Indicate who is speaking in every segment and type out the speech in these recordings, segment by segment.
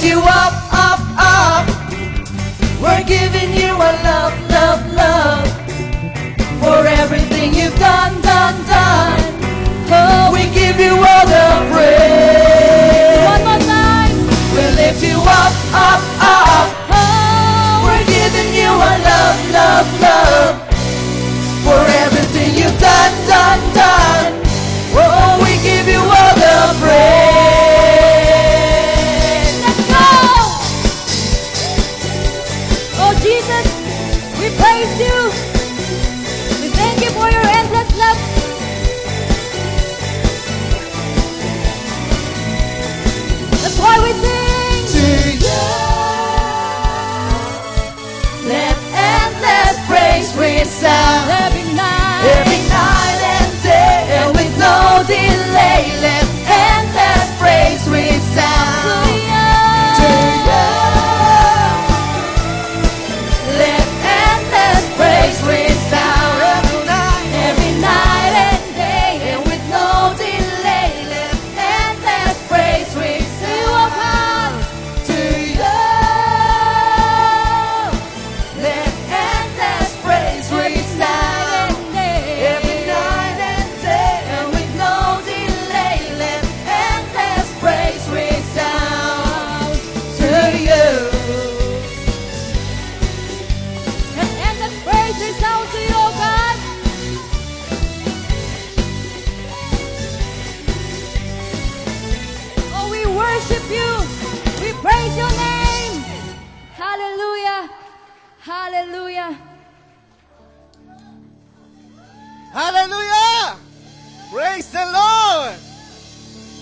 Speaker 1: you up, up, up. We're giving you a love, love, love. For everything you've done, done, done. Oh, we give you all the praise.
Speaker 2: One more time.
Speaker 1: We lift you up, up, up.
Speaker 2: Oh,
Speaker 1: We're giving you a love, love, love. For everything you've done, done, done. Oh, we give you all the praise.
Speaker 2: let's go. Oh, Jesus, we praise you. We thank you for your endless love. That's why we sing.
Speaker 1: To you, let endless praise resound.
Speaker 2: Every night.
Speaker 1: Every night and day, and with no delay, let endless praise resound. To you, let endless praise resound. Every night and day, and with no delay, let endless praise resound. To you, let endless praise resound. Every night and day, and with no delay, let endless praise resound. To you.
Speaker 2: Let endless praise resound to you, oh God. Oh, we worship you. We praise your name. Hallelujah. Hallelujah.
Speaker 3: Hallelujah! Praise the Lord!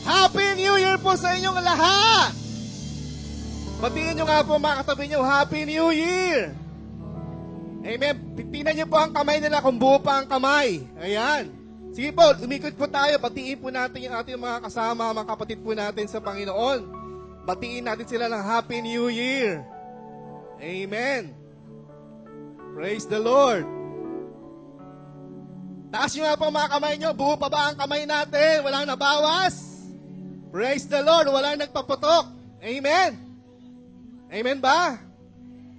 Speaker 3: Happy New Year po sa inyong lahat! Batiin nyo nga po mga katabi nyo, Happy New Year! Amen. Tingnan nyo po ang kamay nila kung buo pa ang kamay. Ayan. Sige po, umikot po tayo. Batiin po natin yung ating mga kasama, mga kapatid po natin sa Panginoon. Batiin natin sila ng Happy New Year. Amen. Praise the Lord. Taas nyo nga po mga kamay nyo. Buo pa ba ang kamay natin? Walang nabawas? Praise the Lord. Walang nagpaputok. Amen. Amen ba?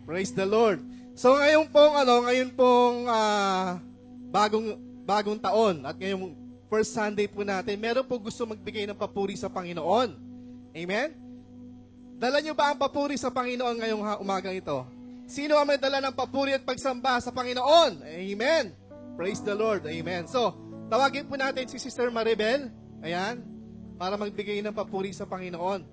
Speaker 3: Praise the Lord. So ngayon pong bagong taon at ngayong first Sunday po natin, meron po gusto magbigay ng papuri sa Panginoon. Amen? Dala nyo ba ang papuri sa Panginoon ngayong umagang ito? Sino ang may dala ng papuri at pagsamba sa Panginoon? Amen. Praise the Lord. Amen. So, tawagin po natin si Sister Maribel. Ayan. Para magbigay ng papuri sa Panginoon.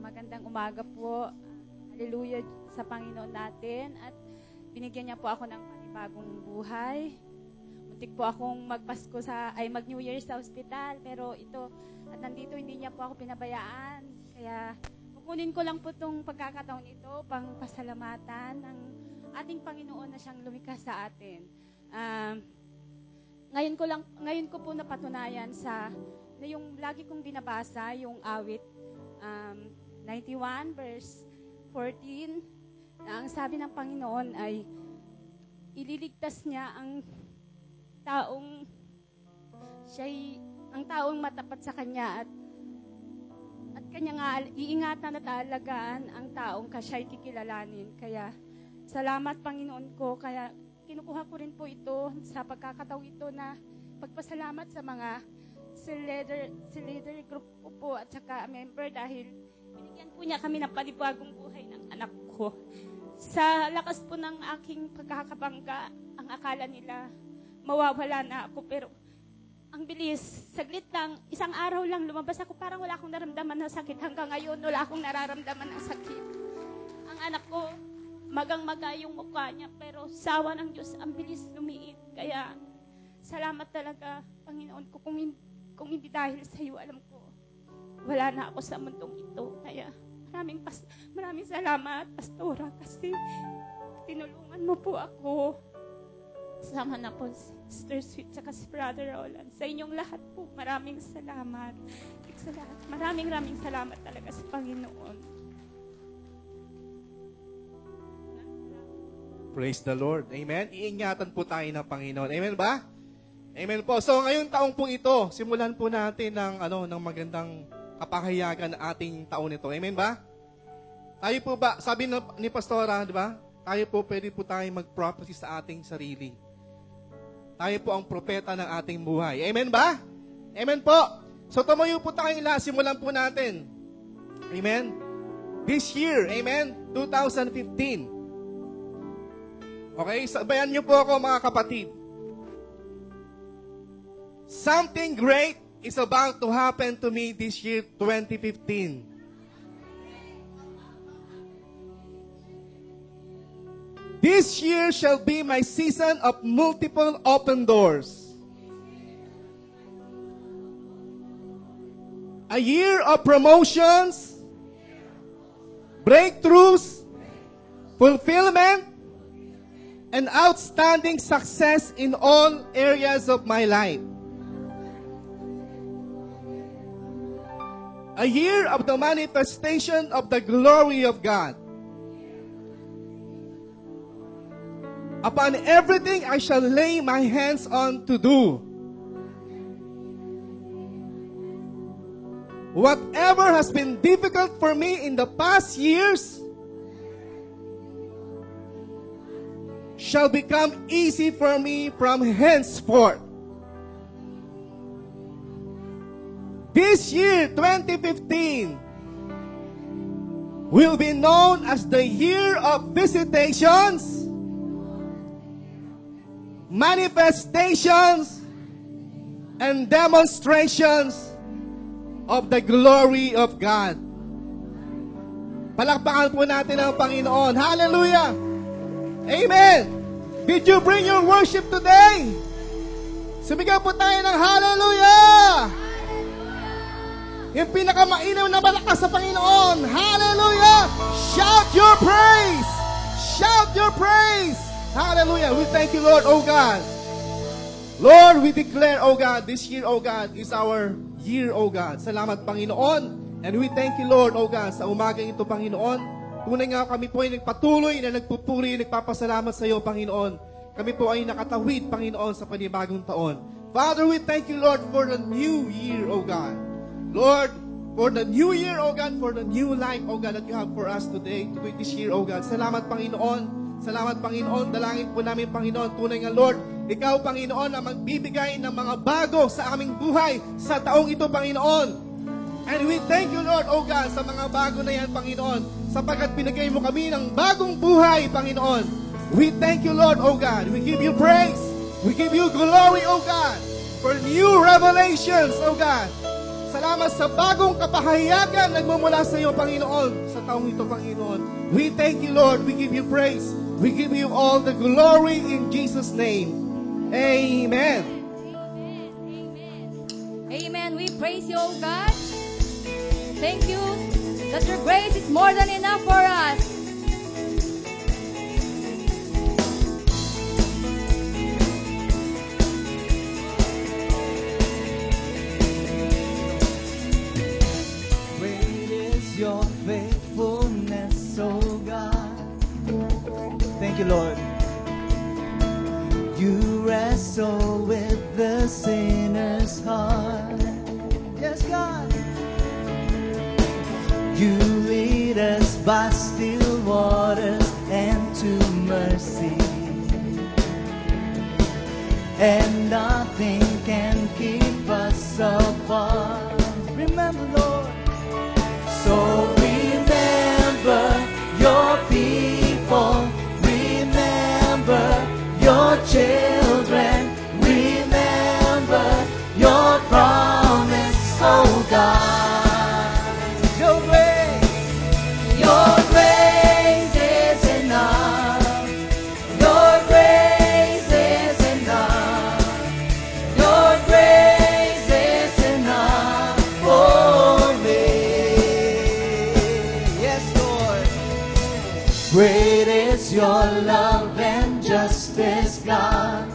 Speaker 4: Magandang umaga po. Hallelujah sa Panginoon natin. At binigyan niya po ako ng panibagong buhay. Muntik po akong mag-New Year sa ospital. Pero ito, at nandito hindi niya po ako pinabayaan. Kaya kukunin ko lang po itong pagkakataon ito pang pasalamatan ng ating Panginoon na siyang lumikha sa atin. Ngayon ko po napatunayan na yung lagi kong binabasa, yung awit 91 verse 14, na ang sabi ng Panginoon ay ililigtas niya ang taong matapat sa Kanya at Kanya nga iingatan at aalagaan ang taong siya'y kikilalanin. Kaya salamat Panginoon ko, kaya kinukuha ko rin po ito sa pagkakataon ito na pagpasalamat sa mga leader group ko po at saka member dahil binigyan po niya kami ng panibagong buhay ng anak ko. Sa lakas po ng aking pagkakabangga, ang akala nila mawawala na ako, pero ang bilis, saglit lang, isang araw lang lumabas ako, parang wala akong naramdaman ng sakit. Hanggang ngayon, wala akong nararamdaman ng sakit. Ang anak ko, magang-maga yung mukha niya, pero sawa ng Diyos, ang bilis lumiit. Kaya, salamat talaga, Panginoon ko, kung hindi dahil sa iyo, alam ko, wala na ako sa mundong ito. Kaya, maraming salamat, Pastora, kasi tinulungan mo po ako. Sama na po si Sister Sweet at si Brother Roland. Sa inyong lahat po, maraming salamat. Maraming salamat talaga sa Panginoon.
Speaker 3: Praise the Lord. Amen? Iingatan po tayo ng Panginoon. Amen ba? Amen po. So ngayong taong pong ito, simulan po natin ng magandang kapahayagan ng ating taon ito. Amen ba? Tayo po ba, sabi ni Pastora, di ba? Tayo po, pwede po tayo mag-prophecy sa ating sarili. Tayo po ang propeta ng ating buhay. Amen ba? Amen po. So tumayo po tayo lahat, simulan po natin. Amen? This year, amen? 2015. Okay, sabayan niyo po ako mga kapatid. Something great is about to happen to me this year, 2015. This year shall be my season of multiple open doors. A year of promotions, breakthroughs, fulfillment, and outstanding success in all areas of my life. A year of the manifestation of the glory of God. Upon everything I shall lay my hands on to do. Whatever has been difficult for me in the past years shall become easy for me from henceforth. This year, 2015, will be known as the year of visitations, manifestations, and demonstrations of the glory of God. Palakpakan po natin ang Panginoon. Hallelujah! Amen! Did you bring your worship today? Sumigaw po tayo ng hallelujah! Yung pinakamainaw na malakas sa Panginoon. Hallelujah! Shout your praise! Shout your praise! Hallelujah! We thank you, Lord, oh God. Lord, we declare, oh God, this year, oh God, is our year, oh God. Salamat, Panginoon. And we thank you, Lord, oh God, sa umagang ito, Panginoon. Tunay nga kami po ay nagpatuloy na nagpupuri, nagpapasalamat sa iyo, Panginoon. Kami po ay nakatawid, Panginoon, sa panibagong taon. Father, we thank you, Lord, for the new year, oh God. Lord, for the new year, oh God, for the new life, oh God, that you have for us today, this year, oh God. Salamat, Panginoon. Salamat, Panginoon. Dalangin po namin, Panginoon. Tunay nga, Lord, ikaw, Panginoon, na magbibigay ng mga bago sa aming buhay sa taong ito, Panginoon. And we thank you, Lord, oh God, sa mga bago na yan, Panginoon, sapagkat pinagay mo kami ng bagong buhay, Panginoon. We thank you, Lord, oh God. We give you praise. We give you glory, oh God, for new revelations, oh God. Salamat sa bagong kapahayagan nagmumula sa iyo, Panginoon, sa taong ito, Panginoon. We thank you, Lord. We give you praise. We give you all the glory in Jesus' name. Amen.
Speaker 2: Amen. We praise you, O God. Thank you that your grace is more than enough for us.
Speaker 1: Great is your faithfulness, O God. Thank you, Lord. You wrestle with the sinner's heart. Yes, God. You lead us by still waters and to mercy. And nothing can keep us apart. Remember, Lord. So remember your people. Remember your children. Remember your promise, oh God. Your grace is enough. Your grace is enough. Your grace is enough for me. Yes, Lord. Great is your love and justice, God.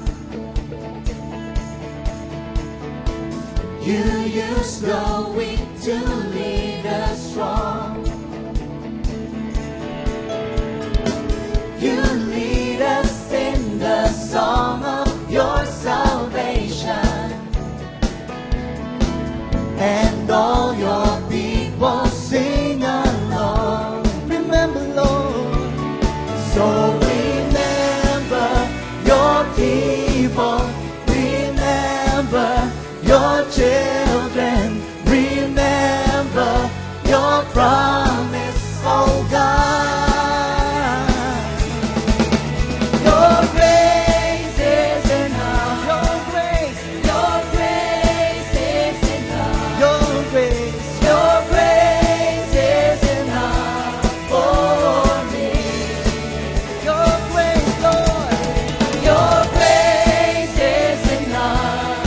Speaker 1: You use the weak to lead the strong. You lead promise, oh God. Your grace is enough. Your grace is enough. Your grace is enough for me. Your grace, Lord. Your grace is enough.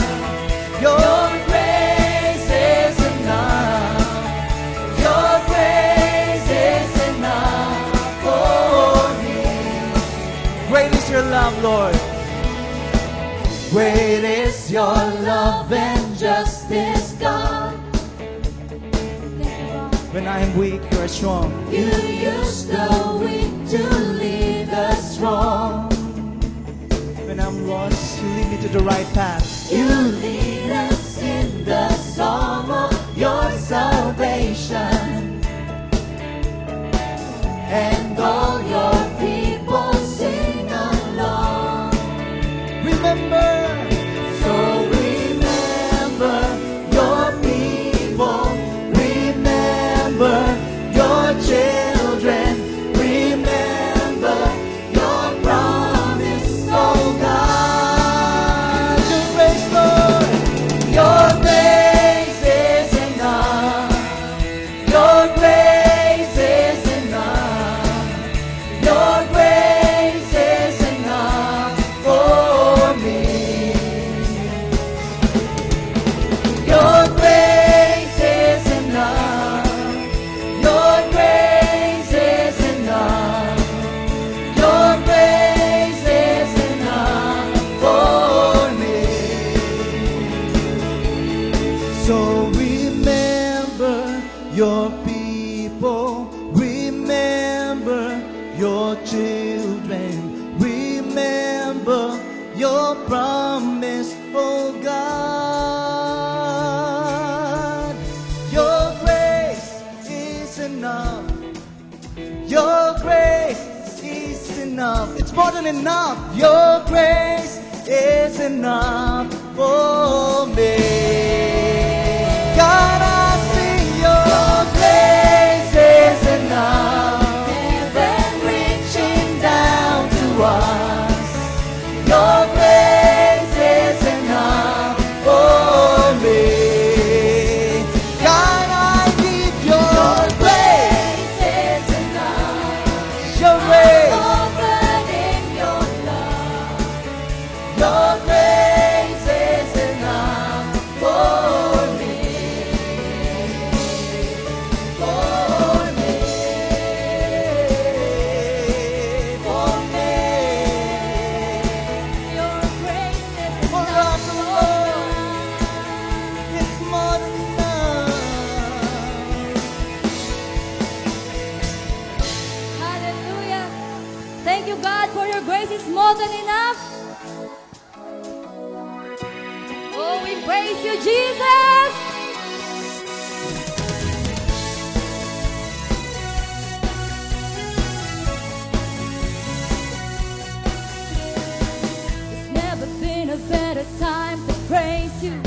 Speaker 1: Your grace is enough. Your grace is enough for me. Great is your love, Lord. Great is your love and justice, God. When I am weak, you are strong. You use the weak to lead the strong. When I'm lost, you lead me to the right path. You lead us in the song of your salvation. And all your people sing along. Remember, so remember your people. Remember your children. Remember your promise, oh God. Your grace, Lord. Your grace is enough. Your grace is enough. Your grace is enough for me. Your grace is enough. Your grace is enough. Your grace is enough for me. So remember your people. Remember your children. Remember your promise, oh God. Your grace is enough. Your grace is enough. It's more than enough. Your grace is enough for me. God, I sing your grace is enough. Heaven reaching down to us. Your grace is enough for me. God, I need your grace is enough. Your grace. Covered in your love. Your grace is enough for me. For me. For me.
Speaker 2: Your grace is
Speaker 1: For
Speaker 2: enough,
Speaker 1: us,
Speaker 2: oh
Speaker 1: Lord.
Speaker 2: God.
Speaker 1: It's more than enough.
Speaker 2: Hallelujah. Thank you, God, for your grace is more than enough. Oh, we praise you, Jesus. It's never been a better time to praise you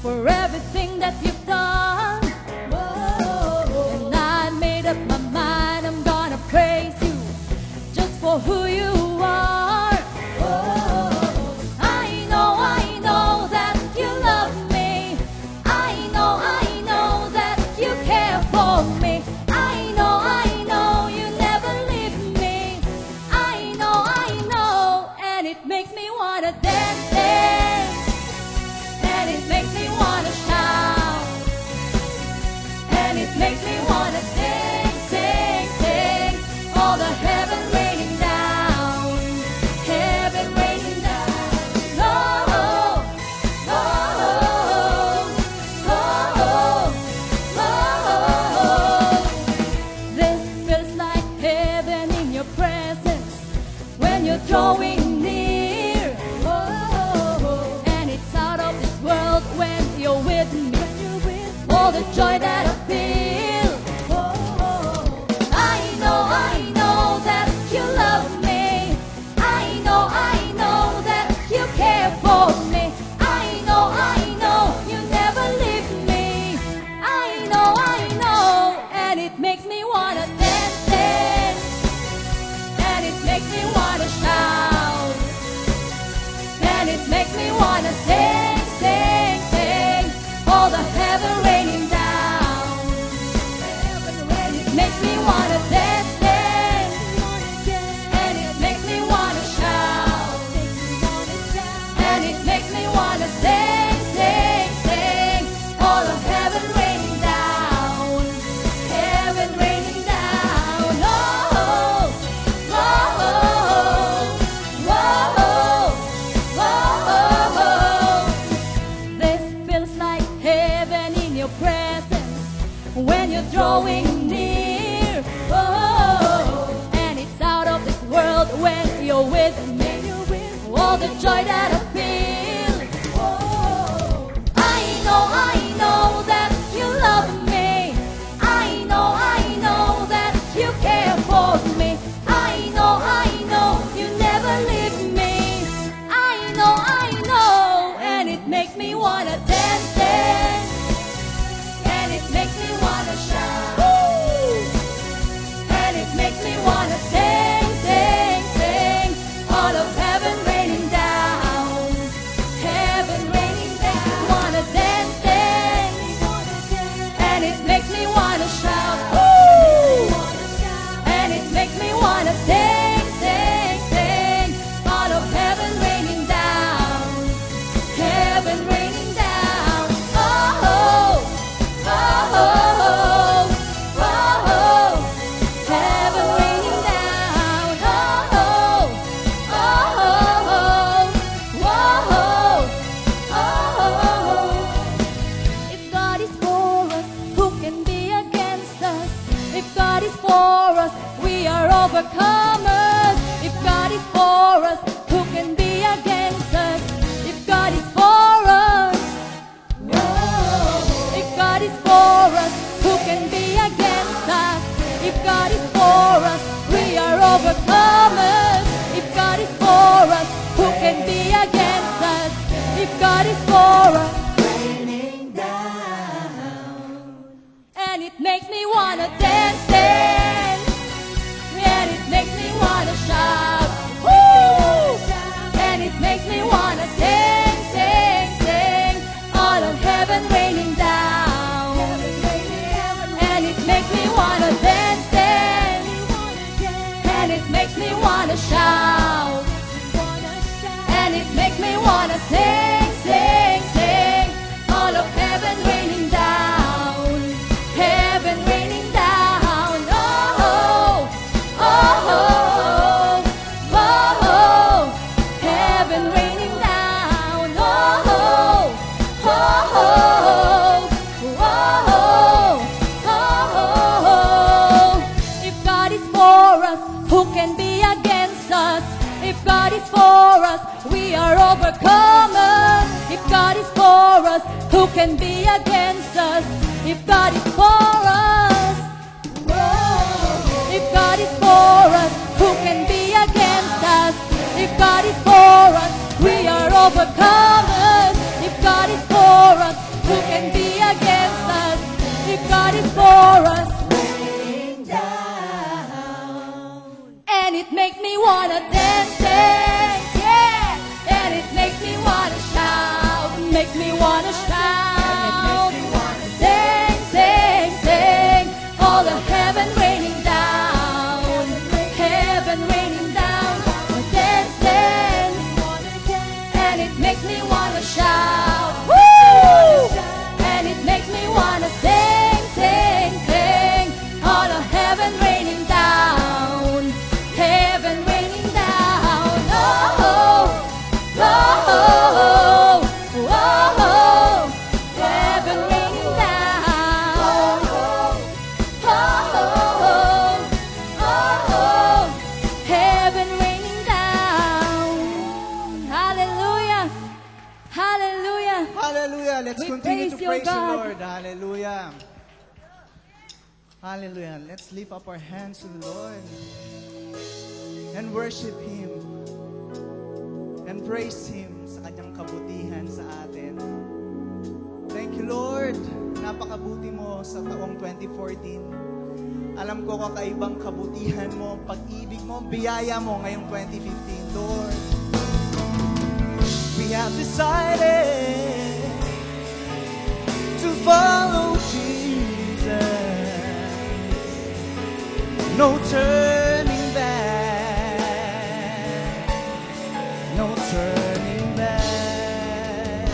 Speaker 2: for everything that you've done. And I made up my mind I'm gonna praise you just for who you are. I know that you love me. I know that you care for me. I know you never leave me. I know, and it makes me wanna dance, dance. And it makes me wanna shout. And it makes me wanna sing, sing, sing. All the heaven raining down. Heaven raining down. Oh, oh, oh, oh, oh, oh. makes me wanna dance, dance. And it makes me wanna shout. And it makes me wanna sing, sing, sing. All of heaven raining down. Heaven raining down. Oh, oh, oh, oh, oh. This feels like heaven in your presence when you're drawing near. Oh, and it's out of this world when you're with me. All the joy that I feel. Oh, I know that you love me. I know that you care for me. I know you never leave me. I know, and it makes me wanna dance, dance. And it makes me wanna shout. Woo! And it makes me wanna sing, sing, sing. All of heaven raining down. Heaven raining down. Wanna dance, dance. And it makes me wanna shout. Woo! And it makes me wanna sing, sing, sing. All of heaven raining down. Heaven raining down. Oh, oh, oh, oh, oh, oh. Heaven raining down. Oh, oh, oh, oh, oh, oh. If God is for us, who can be against us? If God is for us, we are overcomers. If God is for us, who can be against us? If God is for us, if God is for us, who can be against us? If God is for us, we are overcomers. If God is for us, who can be against us? If God is for us, raining down. And it makes me wanna dance, dance. And it makes me wanna shout. Woo! And it makes me wanna sing, sing, sing. All of heaven raining down. And it makes me wanna dance, dance. And it makes me wanna shout. And it makes me wanna sing, sing, sing. All of heaven raining down. Heaven raining down. Oh, oh, oh, oh, oh. Heaven raining down. Oh, oh, oh, oh, oh. If God is for us, who can be against us? If God is for us, we are overcomers. If God is for us, who can be against us? If God is for us, if God is for us, who can be against us? If God is for us, we are overcomers. If God is for us, who can be against us? If God is for us, raining down. And it makes me wanna dance, dance, yeah. And it makes me wanna shout, make me wanna shout. Sing, sing, sing. All of heaven raining down. Heaven raining down. Dance, dance. And it makes me wanna shout. Woo! And it makes me wanna sing, sing, sing. All of heaven raining down. Heaven raining down. Oh, oh, oh, oh, oh, oh. Heaven raining down. Oh, oh, oh, oh. Heaven raining down. Hallelujah. Hallelujah.
Speaker 5: Hallelujah. Let's
Speaker 2: We
Speaker 5: continue to
Speaker 2: praise your
Speaker 5: praise the
Speaker 2: God.
Speaker 5: Lord. Hallelujah. Hallelujah. Let's lift up our hands to the Lord and worship Him and praise Him sa kanyang kabutihan sa atin. Thank you, Lord. Napakabuti mo sa taong 2014. Alam ko kakaibang kabutihan mo, pag-ibig mo, biyaya mo ngayong 2015, Lord. We have decided to follow Jesus. no turning back, no turning back.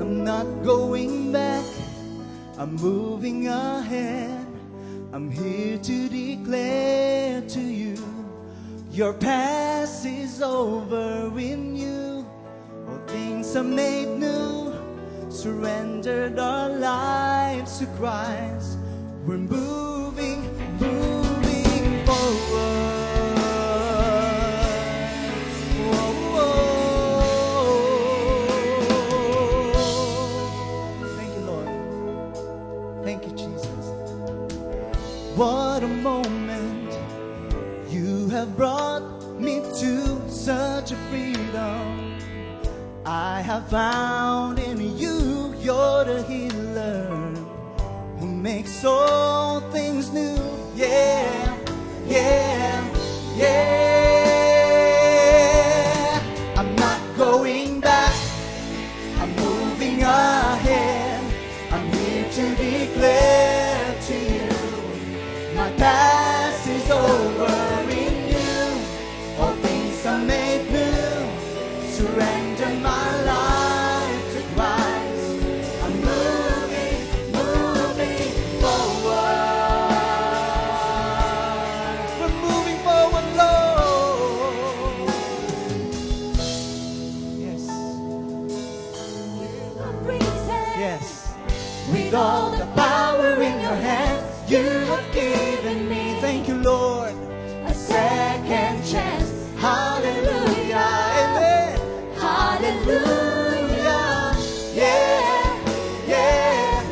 Speaker 5: I'm not going back, I'm moving ahead. I'm here to declare to you, your past is over in you. All things are made new. Surrendered our lives to Christ. We're moving forward. Whoa. Thank you, Lord. Thank you, Jesus. What a moment. You have brought me to such a freedom. I have found in you, you're the healer who makes all things new. Yeah, yeah, yeah. I'm not going back, I'm moving ahead. I'm here to declare to you, my past is over in you. All things are made new. Surrender my life to Christ. I'm moving forward. We're moving forward, Lord. Yes, yes. With all the power in your hands, you have given me, thank you, Lord, a second chance. Hallelujah, amen. Hallelujah, yeah, yeah,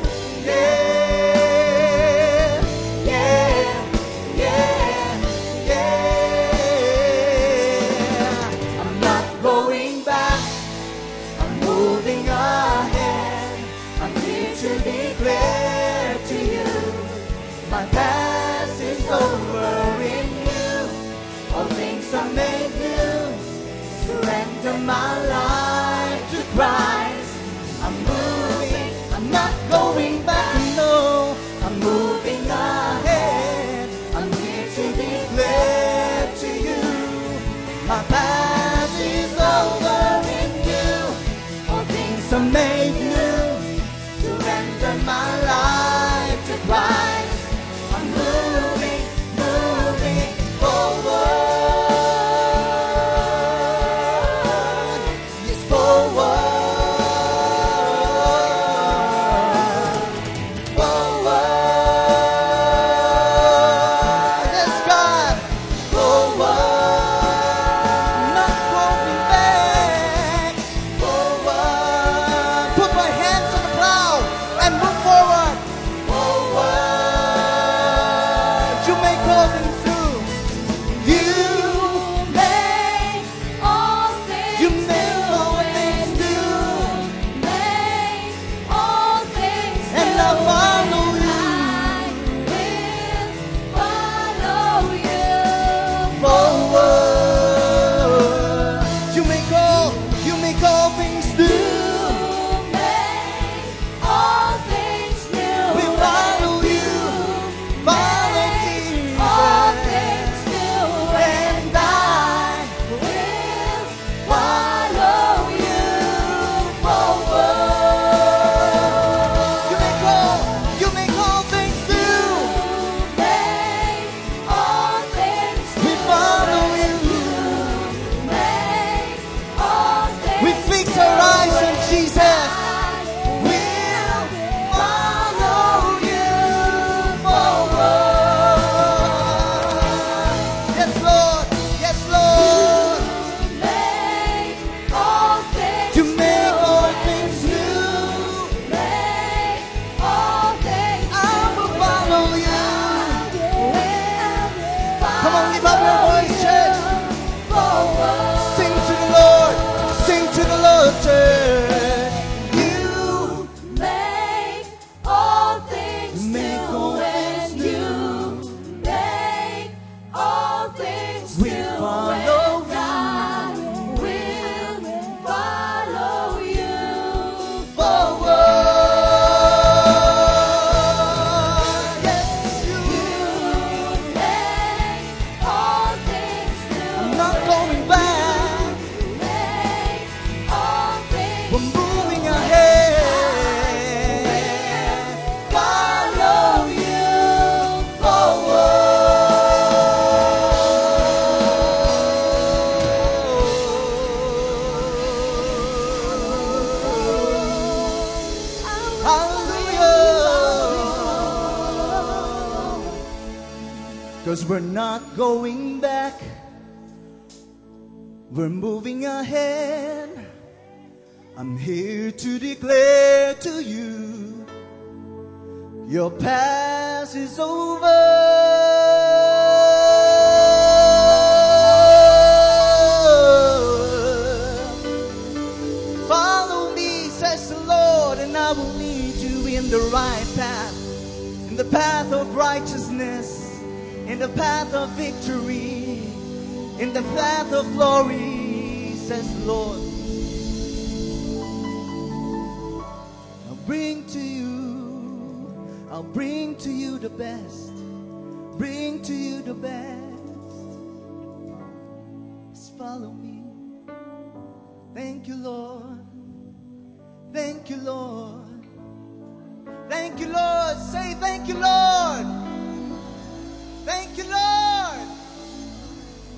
Speaker 5: yeah, yeah, yeah, yeah. I'm not going back, I'm moving ahead. I'm here to declare to you, my past is over in you. All things are made new. Surrender my life to Christ. I'm moving, I'm not going back, no. I'm moving ahead. I'm here to declare to you, my past is over in you. All things are made new. Surrender my life to Christ. I'm 'Cause we're not going back. We're moving ahead. I'm here to declare to you, your past is over. Follow me, says the Lord, and I will lead you in the right path, in the path of righteousness, in the path of victory, in the path of glory, says the Lord. I'll bring to you the best, bring to you the best. Just follow me. Thank you, Lord. Thank you, Lord. Thank you, Lord. Say thank you, Lord. Thank you, Lord.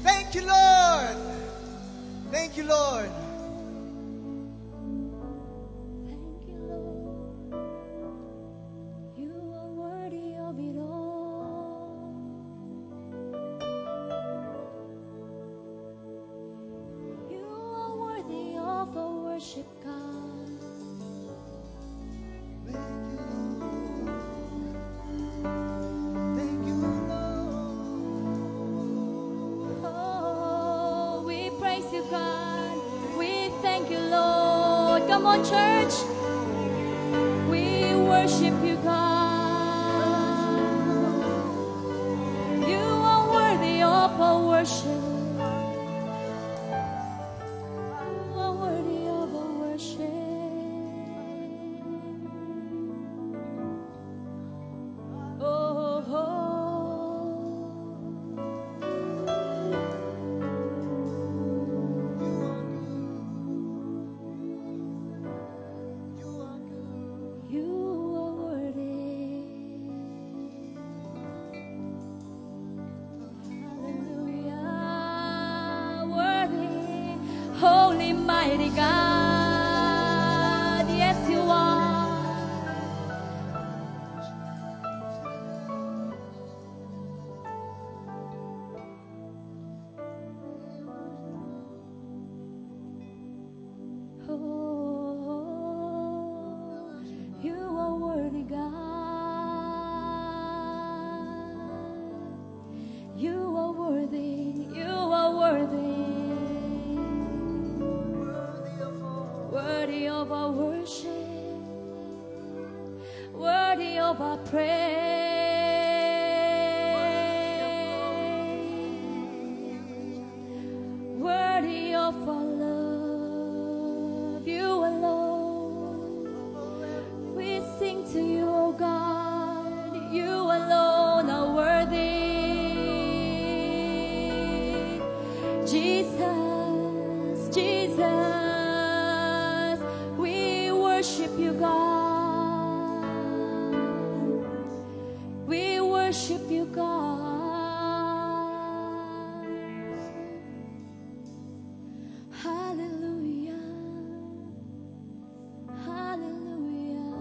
Speaker 5: Thank you, Lord. Thank you, Lord.
Speaker 2: Thank you, Lord. You are worthy of it all. You are worthy of our worship, God.
Speaker 5: Thank you, Lord.
Speaker 2: Oh, we praise you, God. We thank you, Lord. Come on, church. We worship you, God. You are worthy of our worship. You are worthy of our worship. Oh, you are worthy. Hallelujah. Worthy, holy, mighty God. Yes, you are. Oh, you are worthy, God. You are worthy. You are worthy. Worthy of our worship. Worthy of our praise. Worthy of our love. You alone. We sing to you, O God. You alone are worthy. Jesus, Jesus, we worship you, God. We worship you, God. Hallelujah. Hallelujah.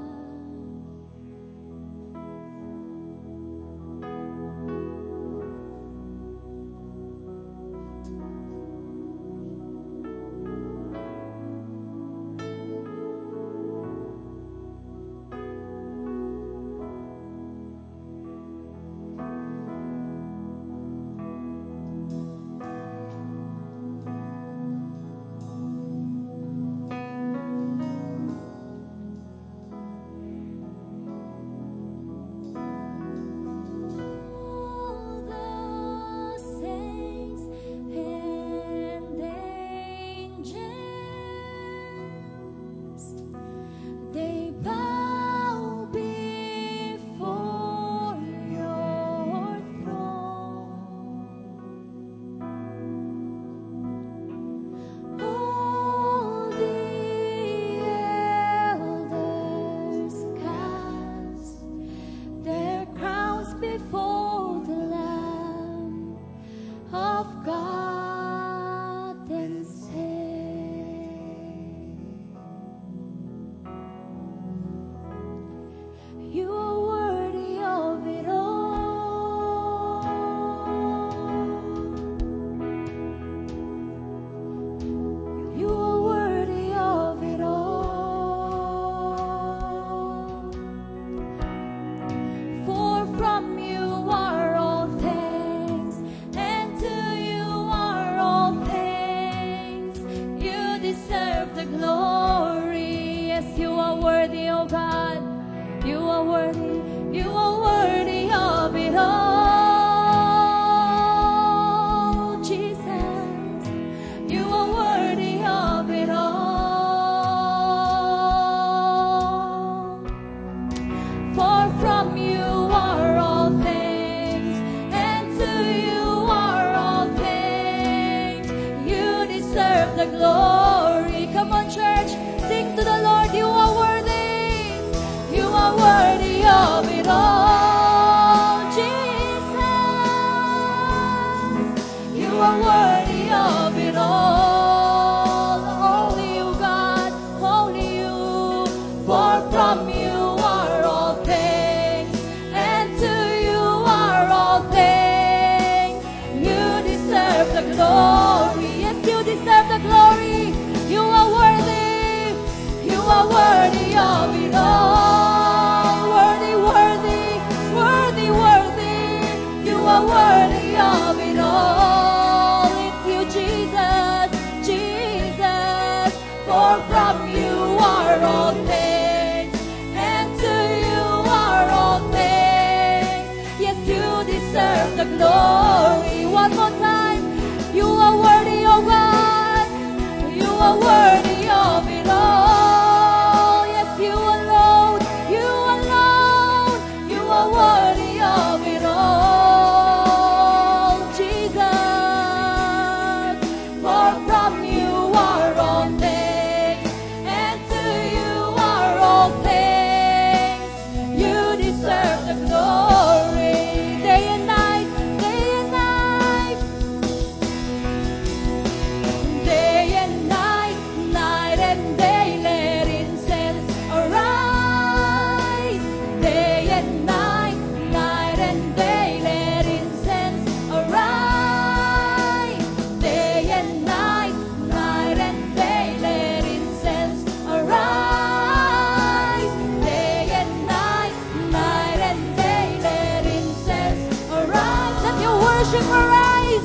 Speaker 2: are worthy of it all, Jesus. For from you are all things, and to you are all things. You deserve the glory. Day and night, day and night, day and night, night and day, let incense arise. Day and night, night and day, let incense arise. Day and night, night and day, let incense arise. Day and night, night and day, let incense arise. Let your worship arise.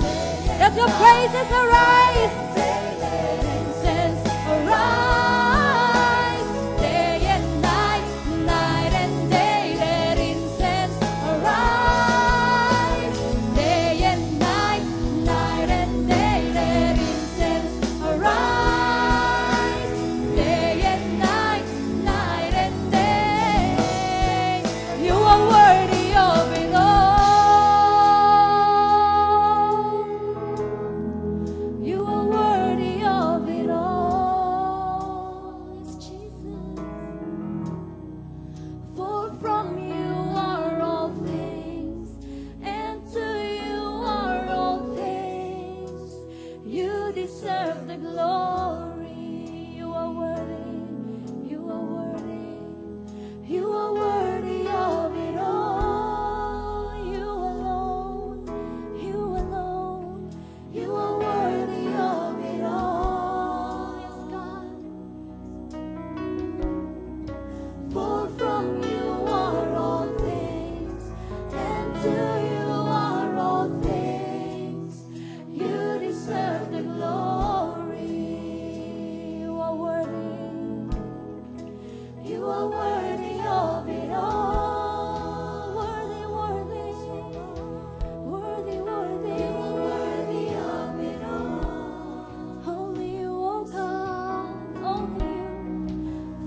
Speaker 2: Let your praises arise. Let incense arise. Day and night, night and day, let incense arise. Day and night, night and day, let incense arise. Day and night, night and day. You are worthy of it all. You are worthy of it all. Yes, Jesus. For from you are all things, and to you are all things. You deserve the glory. You are worthy. You are worthy. You are worthy of it all. You alone. You alone. You are worthy of it all. Yes, God. For from you are all things, and to you are all things. You deserve the glory. You are worthy. You are worthy of it all. Worthy, worthy. Worthy, worthy. You are worthy of it all. Only you, oh God. Only you.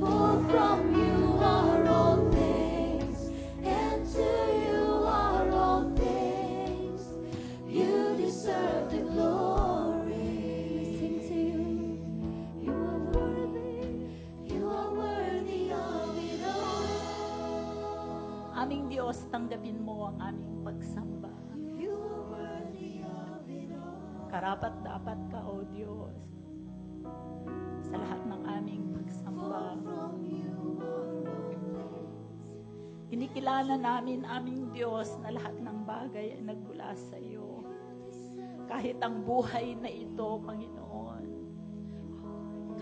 Speaker 2: For from you are all things, and to you are all things. You deserve the glory. Sing to you. You are worthy. You are worthy of it all.
Speaker 6: Aming Diyos, tanggapin mo ang aming pagsamba.
Speaker 2: You are worthy of it all.
Speaker 6: Karapat dapat ka, O Diyos, sa lahat ng aming pagsamba.
Speaker 2: From you are all things.
Speaker 6: Kinikilala namin, aming Diyos, na lahat ng bagay ay nagmula sa iyo. Kahit ang buhay na ito, Panginoon.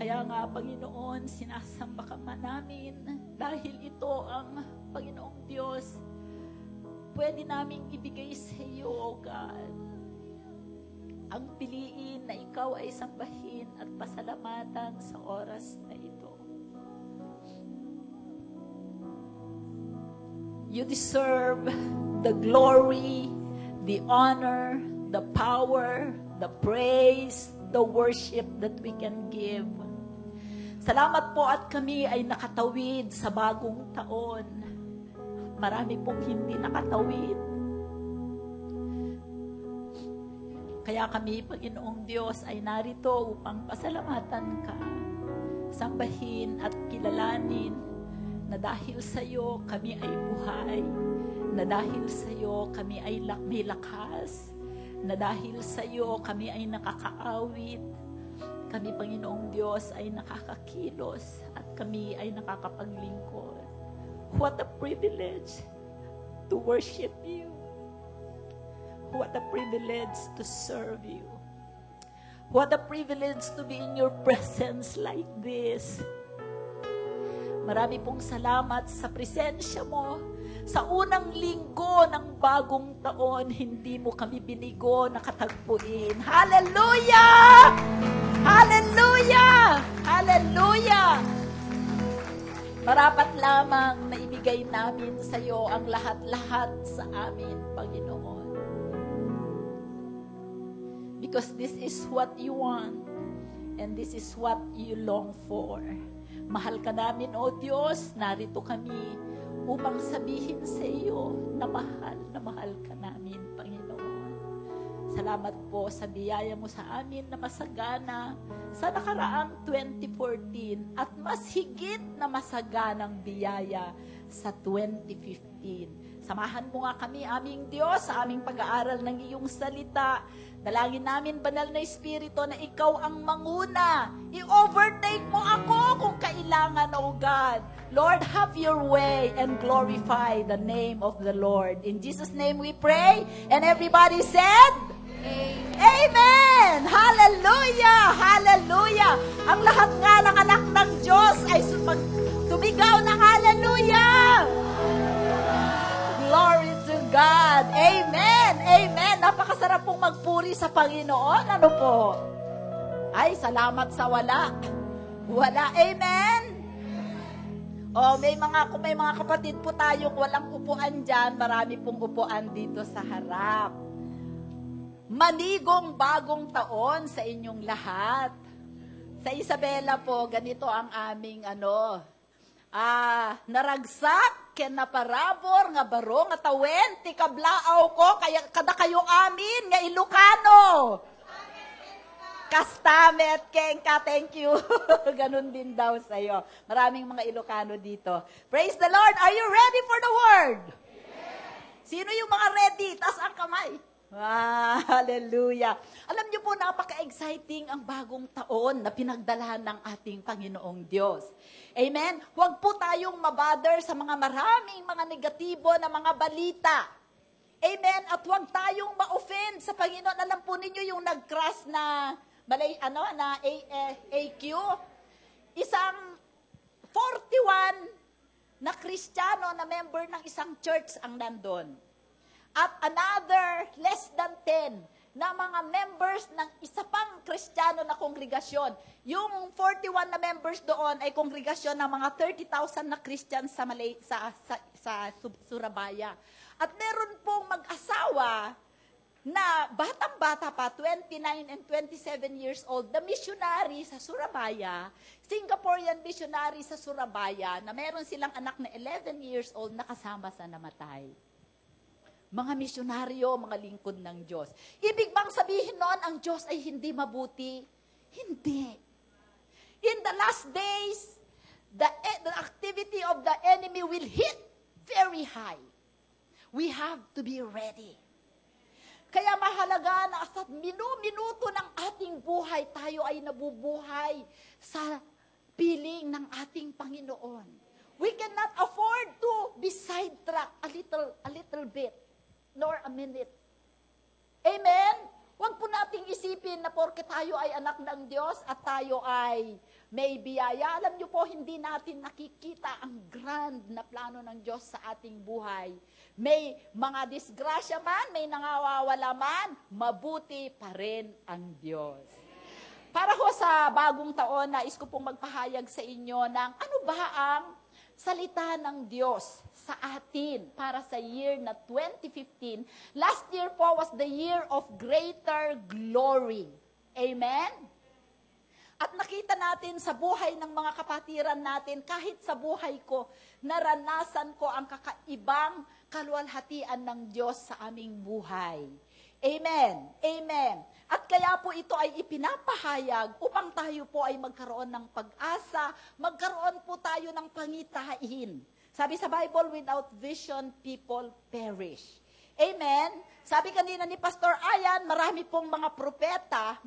Speaker 6: Kaya nga, Panginoon, sinasamba ka man namin dahil ito ang, Panginoong Diyos, pwede naming ibigay sa iyo, O God. Ang piliin na ikaw ay sambahin at pasalamatan sa oras na ito. You deserve the glory, the honor, the power, the praise, the worship that we can give. Salamat po at kami ay nakatawid sa bagong taon. Marami pong hindi nakatawid. Kaya kami, Panginoong Diyos, ay narito upang pasalamatan ka, sambahin at kilalanin na dahil sa iyo kami ay buhay, na dahil sa iyo kami ay may lakas, na dahil sa iyo kami ay nakakaawit, kami, Panginoong Diyos, ay nakakakilos at kami ay nakakapaglingkod. What a privilege to worship you. What a privilege to serve you. What a privilege to be in your presence like this. Marami pong salamat sa presensya mo. Sa unang linggo ng bagong taon, hindi mo kami binigo na katagpuin. Hallelujah! Hallelujah! Hallelujah! Marapat lamang na ibigay namin sa iyo ang lahat-lahat sa amin, Panginoon. Because this is what you want and this is what you long for. Mahal ka namin, O Diyos, narito kami upang sabihin sa iyo mahal ka namin, Panginoon. Salamat po sa biyaya mo sa amin na masagana sa nakaraang 2014 at mas higit na masaganang biyaya sa 2015. Samahan mo nga kami, aming Diyos, sa aming pag-aaral ng iyong salita. Dalangin namin, Banal na Espiritu, na ikaw ang manguna. I-overtake mo ako kung kailangan, O God. Lord, have your way and glorify the name of the Lord. In Jesus' name we pray. And everybody said, Amen! Hallelujah! Hallelujah! Ang lahat nga ng anak ng Diyos ay tumigaw ng hallelujah! Glory to God! Amen! Amen! Napakasarap pong magpuri sa Panginoon. Ano po? Ay, salamat sa wala. Wala. Amen? Kung may mga kapatid po tayong walang upuan dyan, marami pong upuan dito sa harap. Manigong bagong taon sa inyong lahat. Sa Isabela po, ganito ang aming naragsak, ken naparabor, nga baro, nga tawen, ti kablaaw ko, kaya kada kayo amin, nga Ilocano. Kastamet, kengka, thank you. Ganun din daw sa'yo. Maraming mga Ilocano dito. Praise the Lord. Are you ready for the word? Yes. Sino yung mga ready? Taas ang kamay. Hallelujah. Alam niyo po, napaka-exciting ang bagong taon na pinagdalahan ng ating Panginoong Diyos. Amen? Huwag po tayong mabother sa mga maraming mga negatibo na mga balita. Amen? At huwag tayong ma-offend sa Panginoon. Alam po ninyo yung nag-crash na AQ? Isang 41 na Kristiyano na member ng isang church ang nandun. At another less than 10 na mga members ng isa pang Kristiyano na kongregasyon. Yung 41 na members doon ay kongregasyon ng mga 30,000 na Christians sa Surabaya. At meron pong mag-asawa na batang-bata pa, 29 and 27 years old, na missionary sa Surabaya, Singaporean missionary sa Surabaya, na meron silang anak na 11 years old na kasama sa namatay. Mga misyonaryo, mga lingkod ng Diyos. Ibig bang sabihin noon, ang Diyos ay hindi mabuti? Hindi. In the last days, the activity of the enemy will hit very high. We have to be ready. Kaya mahalaga na sa minuto ng ating buhay, tayo ay nabubuhay sa piling ng ating Panginoon. We cannot afford to be sidetracked a little bit. Nor a minute. Amen? Huwag po nating isipin na porke tayo ay anak ng Diyos at tayo ay may biyaya. Alam niyo po, hindi natin nakikita ang grand na plano ng Diyos sa ating buhay. May mga disgrasya man, may nangawawala man, mabuti pa rin ang Diyos. Para ho sa bagong taon, nais ko pong magpahayag sa inyo ng ano ba ang salita ng Diyos sa atin para sa year na 2015. Last year po was the year of greater glory. Amen? At nakita natin sa buhay ng mga kapatiran natin, kahit sa buhay ko, naranasan ko ang kakaibang kaluwalhatian ng Diyos sa aming buhay. Amen. Amen. At kaya po ito ay ipinapahayag upang tayo po ay magkaroon ng pag-asa, magkaroon po tayo ng pangitain. Sabi sa Bible, without vision, people perish. Amen? Sabi kanina ni Pastor Ayan, marami pong mga propeta,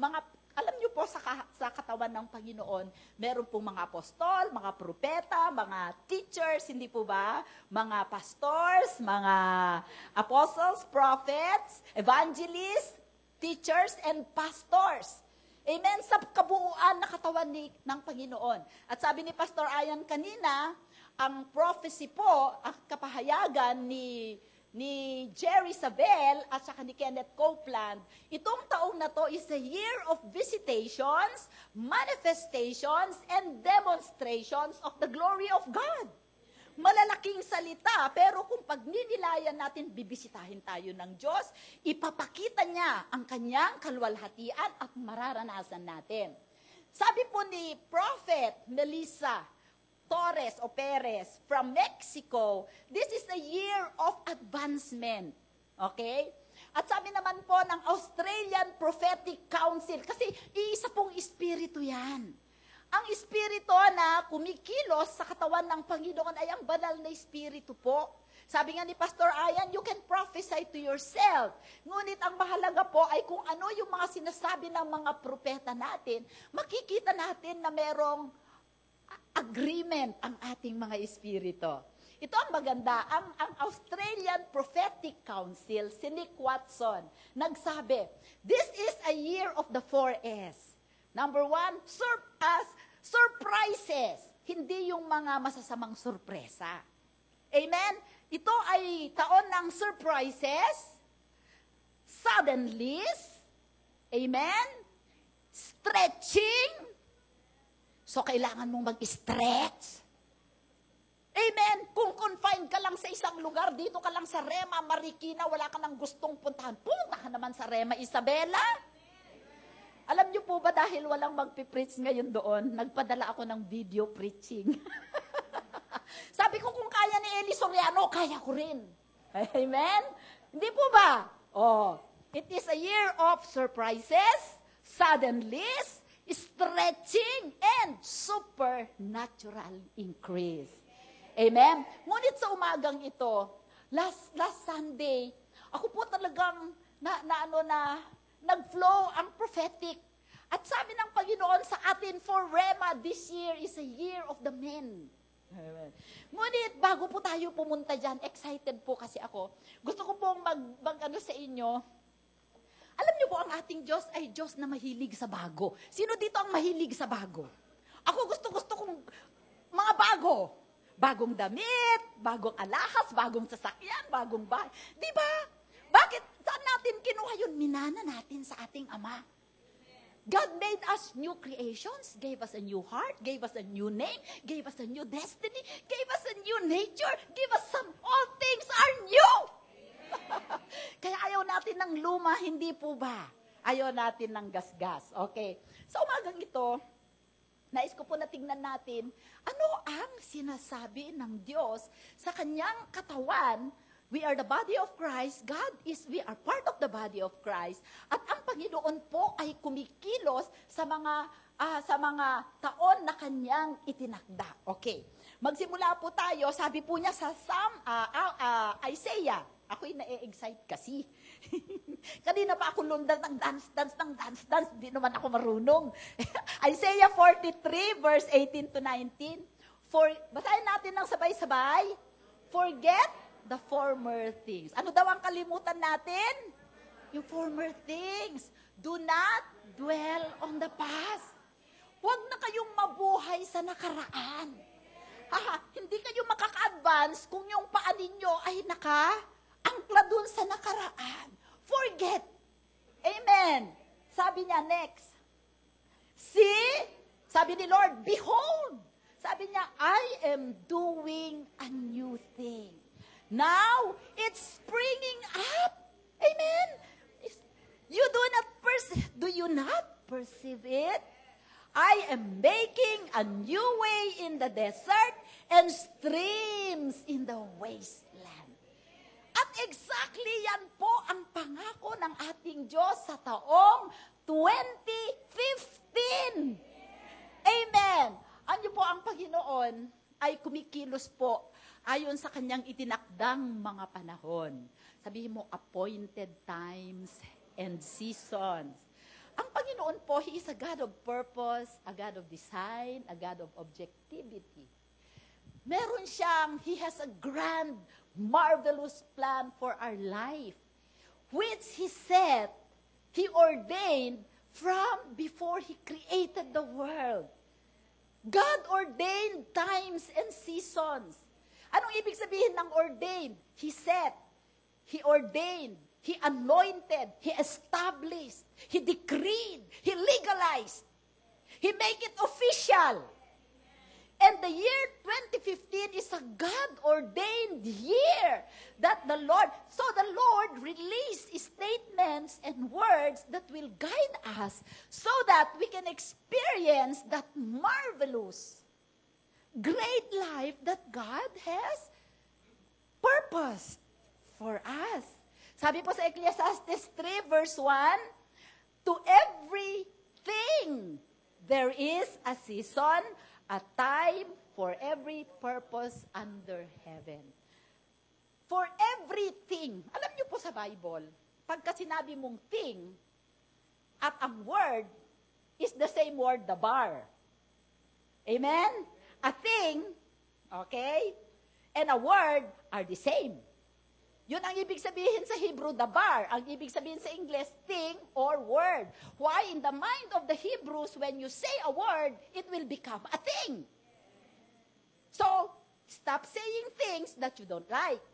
Speaker 6: alam niyo po sa katawan ng Panginoon, meron pong mga apostol, mga propeta, mga teachers, hindi po ba? Mga pastors, mga apostles, prophets, evangelists, teachers, and pastors. Amen? Sa kabuuan na katawan ng Panginoon. At sabi ni Pastor Ayan kanina, ang prophecy po, ang kapahayagan ni Jerry Sabel at saka ni Kenneth Copeland, itong taong na to is a year of visitations, manifestations, and demonstrations of the glory of God. Malalaking salita, pero kung pagninilayan natin, bibisitahin tayo ng Diyos, ipapakita niya ang kanyang kaluwalhatian at mararanasan natin. Sabi po ni Prophet Melissa Torres o Perez from Mexico, this is a year of advancement. Okay? At sabi naman po ng Australian Prophetic Council, kasi iisa pong espiritu yan. Ang espiritu na kumikilos sa katawan ng Panginoon ay ang banal na espiritu po. Sabi nga ni Pastor Ayan, you can prophesy to yourself. Ngunit ang mahalaga po ay kung ano yung mga sinasabi ng mga propeta natin, makikita natin na merong agreement ang ating mga espiritu. Ito ang maganda. Ang Australian Prophetic Council, si Nick Watson, nagsabi, this is a year of the 4S. Number 1, surprises. Hindi yung mga masasamang sorpresa. Amen? Ito ay taon ng surprises, suddenlies, amen? Stretching. So, kailangan mong mag-stretch. Amen? Kung confined ka lang sa isang lugar, dito ka lang sa Rema, Marikina, wala ka nang gustong puntahan, punta ka naman sa Rema, Isabela. Alam niyo po ba dahil walang magpipreach ngayon doon, nagpadala ako ng video preaching. Sabi ko kung kaya ni Eli Soriano, kaya ko rin. Amen? Hindi po ba? Oh, it is a year of surprises, suddenlies, stretching, and supernatural increase. Amen? Ngunit sa umagang ito, last Sunday, ako po talagang nag-flow ang prophetic. At sabi ng Panginoon sa atin, for Rema, this year is a year of the men. Amen. Ngunit, bago po tayo pumunta dyan, excited po kasi ako. Gusto ko pong mag-ano sa inyo. Alam niyo po, ang ating Diyos ay Diyos na mahilig sa bago. Sino dito ang mahilig sa bago? Ako gusto kong mga bago. Bagong damit, bagong alahas, bagong sasakyan, bagong bahay. Di ba? Bakit? Saan natin kinuha yun? Minana natin sa ating Ama. God made us new creations, gave us a new heart, gave us a new name, gave us a new destiny, gave us a new nature, gave us all things are new. Kaya ayaw natin ng luma, hindi po ba? Ayaw natin ng gasgas. Okay. Sa umagang ito, nais ko po na tingnan natin, ano ang sinasabi ng Diyos sa kanyang katawan. We are the body of Christ. We are part of the body of Christ. At ang Panginoon po ay kumikilos sa mga taon na kanyang itinakda. Okay. Magsimula po tayo. Sabi po niya sa Isaiah. Ako'y na-excite kasi. Kanina pa ako lundan ng dance. Hindi naman ako marunong. Isaiah 43 verse 18 to 19. Basahin natin ng sabay-sabay. Forget the former things. Ano daw ang kalimutan natin? Yung former things. Do not dwell on the past. Huwag na kayong mabuhay sa nakaraan. Hindi kayo makaka-advance kung yung paa ninyo ay naka-angkla dun sa nakaraan. Forget. Amen. Sabi niya, next. See, sabi ni Lord, behold. Sabi niya, I am doing a new thing. Now, it's springing up. Amen. Do you not perceive it? I am making a new way in the desert and streams in the wasteland. At exactly yan po ang pangako ng ating Diyos sa taong 2015. Amen. Ano po ang Panginoon ay kumikilos po ayon sa kanyang itinakdang mga panahon. Sabihin mo, appointed times and seasons. Ang Panginoon po, He is a God of purpose, a God of design, a God of objectivity. Meron siyang, He has a grand, marvelous plan for our life, which He said, He ordained from before He created the world. God ordained times and seasons. Anong ibig sabihin ng ordained? He set, He ordained, He anointed, He established, He decreed, He legalized, He make it official. And the year 2015 is a God-ordained year that the Lord released statements and words that will guide us so that we can experience that marvelous great life that God has purposed for us. Sabi po sa Ecclesiastes 3 verse 1, to everything there is a season, a time for every purpose under heaven. For everything. Alam niyo po sa Bible, pagka sinabi mong thing, at ang word is the same word, the bar. Amen? A thing, okay, and a word are the same. Yun ang ibig sabihin sa Hebrew, the bar. Ang ibig sabihin sa English, thing or word. Why in the mind of the Hebrews, when you say a word, it will become a thing. So, stop saying things that you don't like.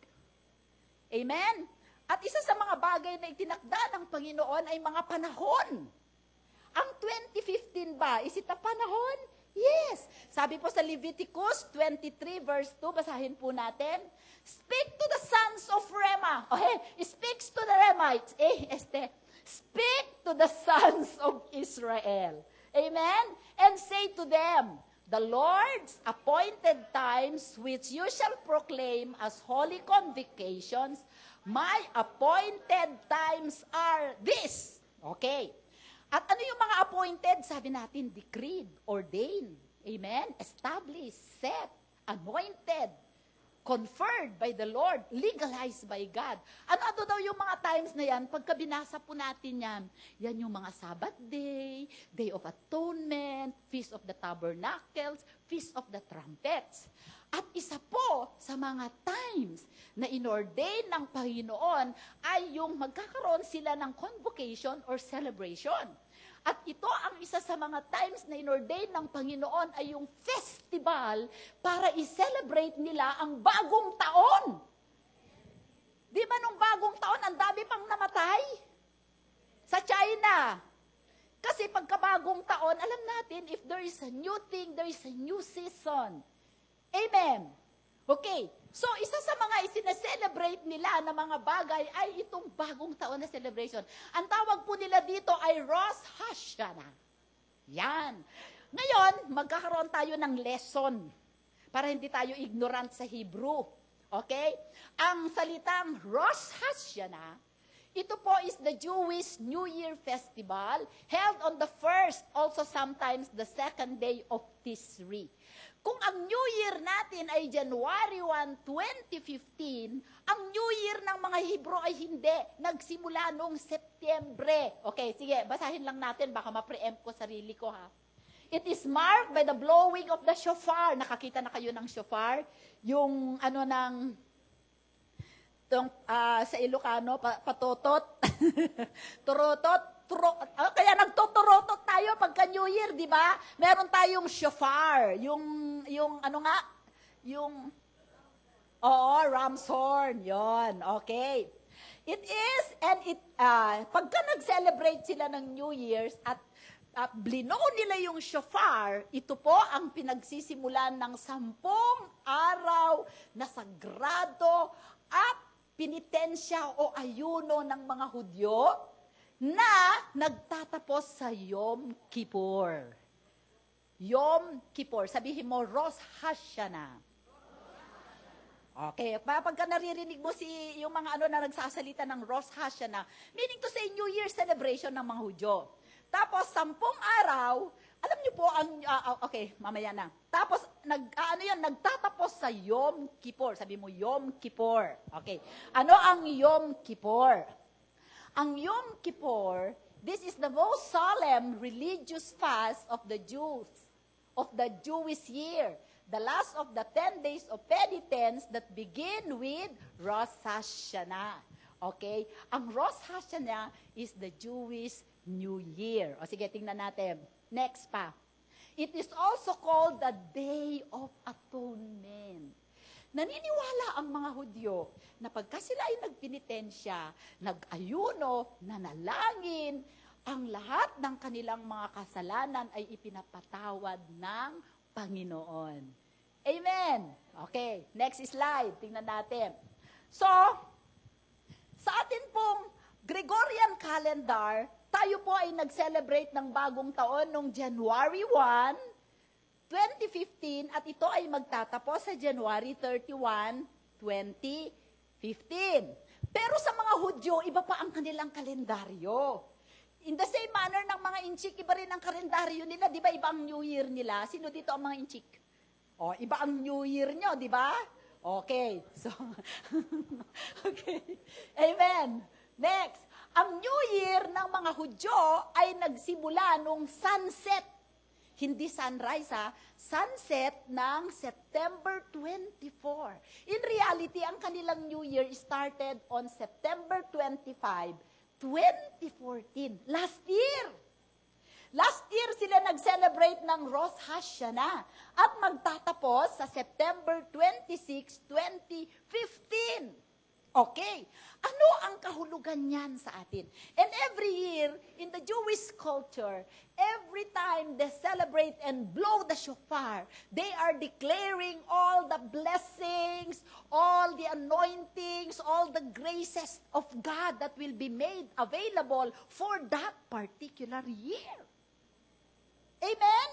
Speaker 6: Amen? At isa sa mga bagay na itinakda ng Panginoon ay mga panahon. Ang 2015 ba, is it a panahon? Yes. Sabi po sa Leviticus 23 verse 2, basahin po natin. Speak to the sons of Rema. Okay, speaks to the Remites. Speak to the sons of Israel. Amen? And say to them, the Lord's appointed times which you shall proclaim as holy convocations, my appointed times are this. Okay. At ano yung mga appointed? Sabi natin, decreed, ordained, amen, established, set, anointed, conferred by the Lord, legalized by God. Ano daw yung mga times na yan? Pagka binasa po natin yan, yan yung mga Sabbath Day, Day of Atonement, Feast of the Tabernacles, Feast of the Trumpets. At isa po sa mga times na inordain ng Panginoon ay yung magkakaroon sila ng convocation or celebration. At ito ang isa sa mga times na inordain ng Panginoon ay yung festival para i-celebrate nila ang bagong taon. Di ba nung bagong taon, ang dami pang namatay? Sa China. Kasi pagkabagong taon, alam natin, if there is a new thing, there is a new season. Amen. Okay. So, isa sa mga isineselebrate nila na mga bagay ay itong bagong taon na celebration. Ang tawag po nila dito ay Rosh Hashanah. Yan. Ngayon, magkakaroon tayo ng lesson para hindi tayo ignorant sa Hebrew. Okay? Ang salitang Rosh Hashanah, ito po is the Jewish New Year Festival held on the first, also sometimes the second day of Tisri. Kung ang New Year natin ay January 1, 2015, ang New Year ng mga Hebrew ay hindi. Nagsimula noong Setyembre. Okay, sige, basahin lang natin, baka ma-preempt ko sarili ko ha. It is marked by the blowing of the shofar. Nakakita na kayo ng shofar? Yung ano ng sa Ilocano, patotot, turotot, kaya nagtuturotot tayo pagka New Year, di ba? Meron tayong shofar, yung ano nga, ram's horn, yon, okay. It is, and pagka nag-celebrate sila ng New Year's at blinow nila yung shofar, ito po ang pinagsisimulan ng 10 araw na sagrado at penitensya o ayuno ng mga Hudyo na nagtatapos sa Yom Kippur. Yom Kippur. Sabihin mo, Rosh Hashanah. Okay, pagka naririnig mo yung mga na nagsasalita ng Rosh Hashanah, meaning to say New Year celebration ng mga Hudyo. Tapos, 10 araw, alam niyo po, okay, mamaya na. Tapos, nagtatapos sa Yom Kippur. Sabi mo, Yom Kippur. Okay. Ano ang Yom Kippur? Ang Yom Kippur, this is the most solemn religious fast of the Jews, of the Jewish year. The last of the 10 days of penitence that begin with Rosh Hashanah. Okay? Ang Rosh Hashanah is the Jewish New Year. O sige, tingnan natin. Next pa. It is also called the Day of Atonement. Naniniwala ang mga Hudyo na pagka sila ay nagpenitensya, nag-ayuno, nanalangin, ang lahat ng kanilang mga kasalanan ay ipinapatawad ng Panginoon. Amen. Okay, next slide. Tingnan natin. So, sa atin pong Gregorian calendar, tayo po ay nag-celebrate ng bagong taon noong January 1, 2015, at ito ay magtatapos sa January 31, 2015. Pero sa mga Hudyo Hudyo, iba pa ang kanilang kalendaryo. In the same manner ng mga Inchik, iba rin ang kalendaryo nila. Di ba iba ang New Year nila? Sino dito ang mga Inchik? O, iba ang New Year nyo, di ba? Okay. So, okay. Amen. Next. Ang New Year ng mga Hudyo ay nagsimula nung sunset. Hindi sunrise sunset ng September 24. In reality, ang kanilang New Year started on September 25, 2014. Last year. Last year sila nag-celebrate ng Rosh Hashanah at magtatapos sa September 26, 2015. Okay. Ano ang kahulugan niyan sa atin? And every year, in the Jewish culture, every time they celebrate and blow the shofar, they are declaring all the blessings, all the anointings, all the graces of God that will be made available for that particular year. Amen?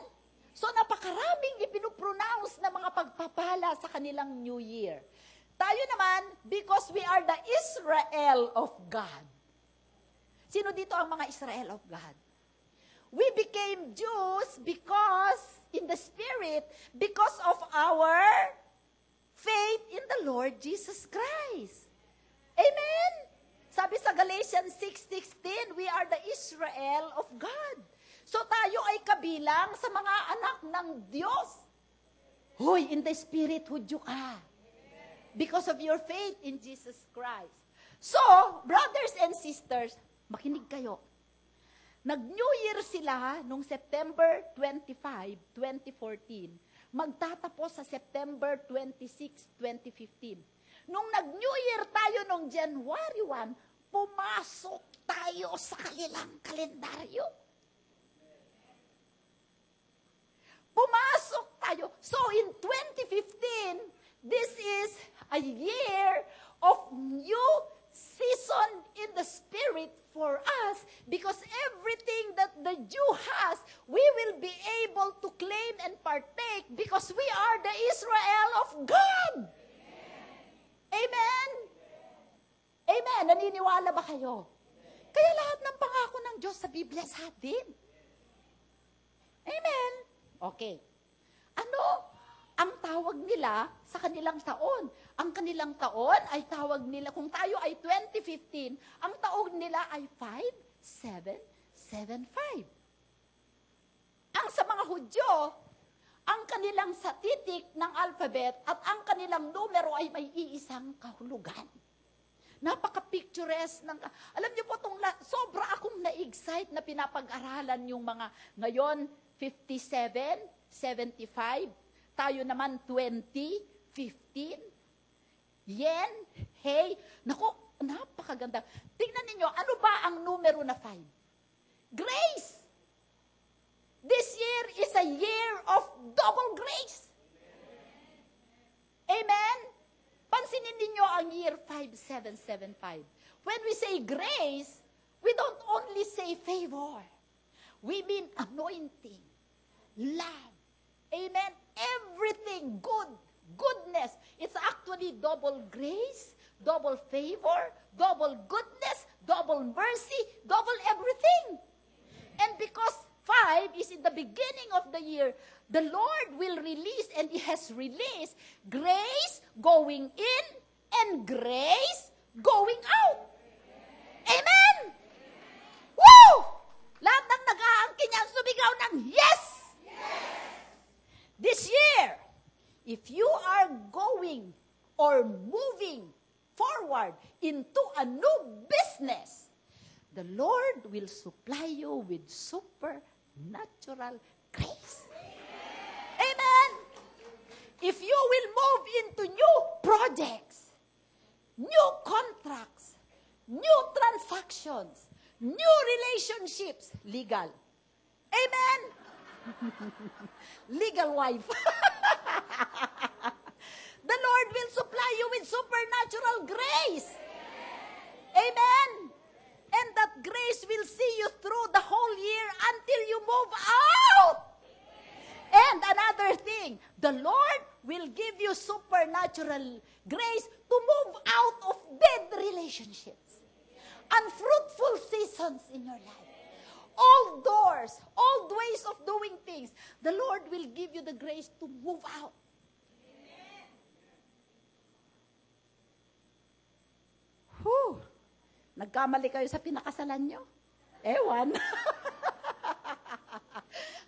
Speaker 6: So napakaraming ipinupronounce na mga pagpapala sa kanilang New Year. Tayo naman, because we are the Israel of God. Sino dito ang mga Israel of God? We became Jews because, in the Spirit, because of our faith in the Lord Jesus Christ. Amen? Sabi sa Galatians 6:16, we are the Israel of God. So tayo ay kabilang sa mga anak ng Diyos. Hoy, in the Spirit, Hudyo ka. Because of your faith in Jesus Christ. So, brothers and sisters, makinig kayo. Nag-New Year sila noong September 25, 2014. Magtatapos sa September 26, 2015. Nung nag-New Year tayo noong January 1, pumasok tayo sa kanilang kalendaryo. Pumasok tayo. So, in 2015, this is a year of new season in the Spirit for us because everything that the Jew has, we will be able to claim and partake because we are the Israel of God. Amen? Amen? Naniniwala ba kayo? Kaya lahat ng pangako ng Diyos sa Biblia sa atin. Amen? Okay. Ano ang tawag nila sa kanilang taon? Ang kanilang taon ay tawag nila, kung tayo ay 2015, ang taon nila ay 5775. Ang sa mga Hudyo, ang kanilang sa titik ng alphabet at ang kanilang numero ay may iisang kahulugan. Napaka-picturesque ng, alam niyo po, sobra akong na-excite na pinapag-aralan yung mga, ngayon, 57, 75, tayo naman 20, 15, yen, hey, naku, napakaganda. Tingnan ninyo, ano ba ang numero na 5? Grace! This year is a year of double grace. Amen? Pansinin ninyo ang year 5775. When we say grace, we don't only say favor. We mean anointing, love, amen, everything good, goodness. It's actually double grace, double favor, double goodness, double mercy, double everything. And because 5 is in the beginning of the year, the Lord will release, and He has released, grace going in and grace going out. Amen? Woo! Lahat ng nag-aangkin niyan, sumigaw ng yes! This year, if you are going or moving forward into a new business, the Lord will supply you with supernatural grace. Amen. If you will move into new projects, new contracts, new transactions, new relationships, legal. Amen. Legal wife. The Lord will supply you with supernatural grace. Amen. And that grace will see you through the whole year until you move out. And another thing, the Lord will give you supernatural grace to move out of dead relationships. unfruitful seasons in your life. Old doors, old ways of doing things, the Lord will give you the grace to move out. Whew. Nagkamali kayo sa pinakasalan nyo? Ewan.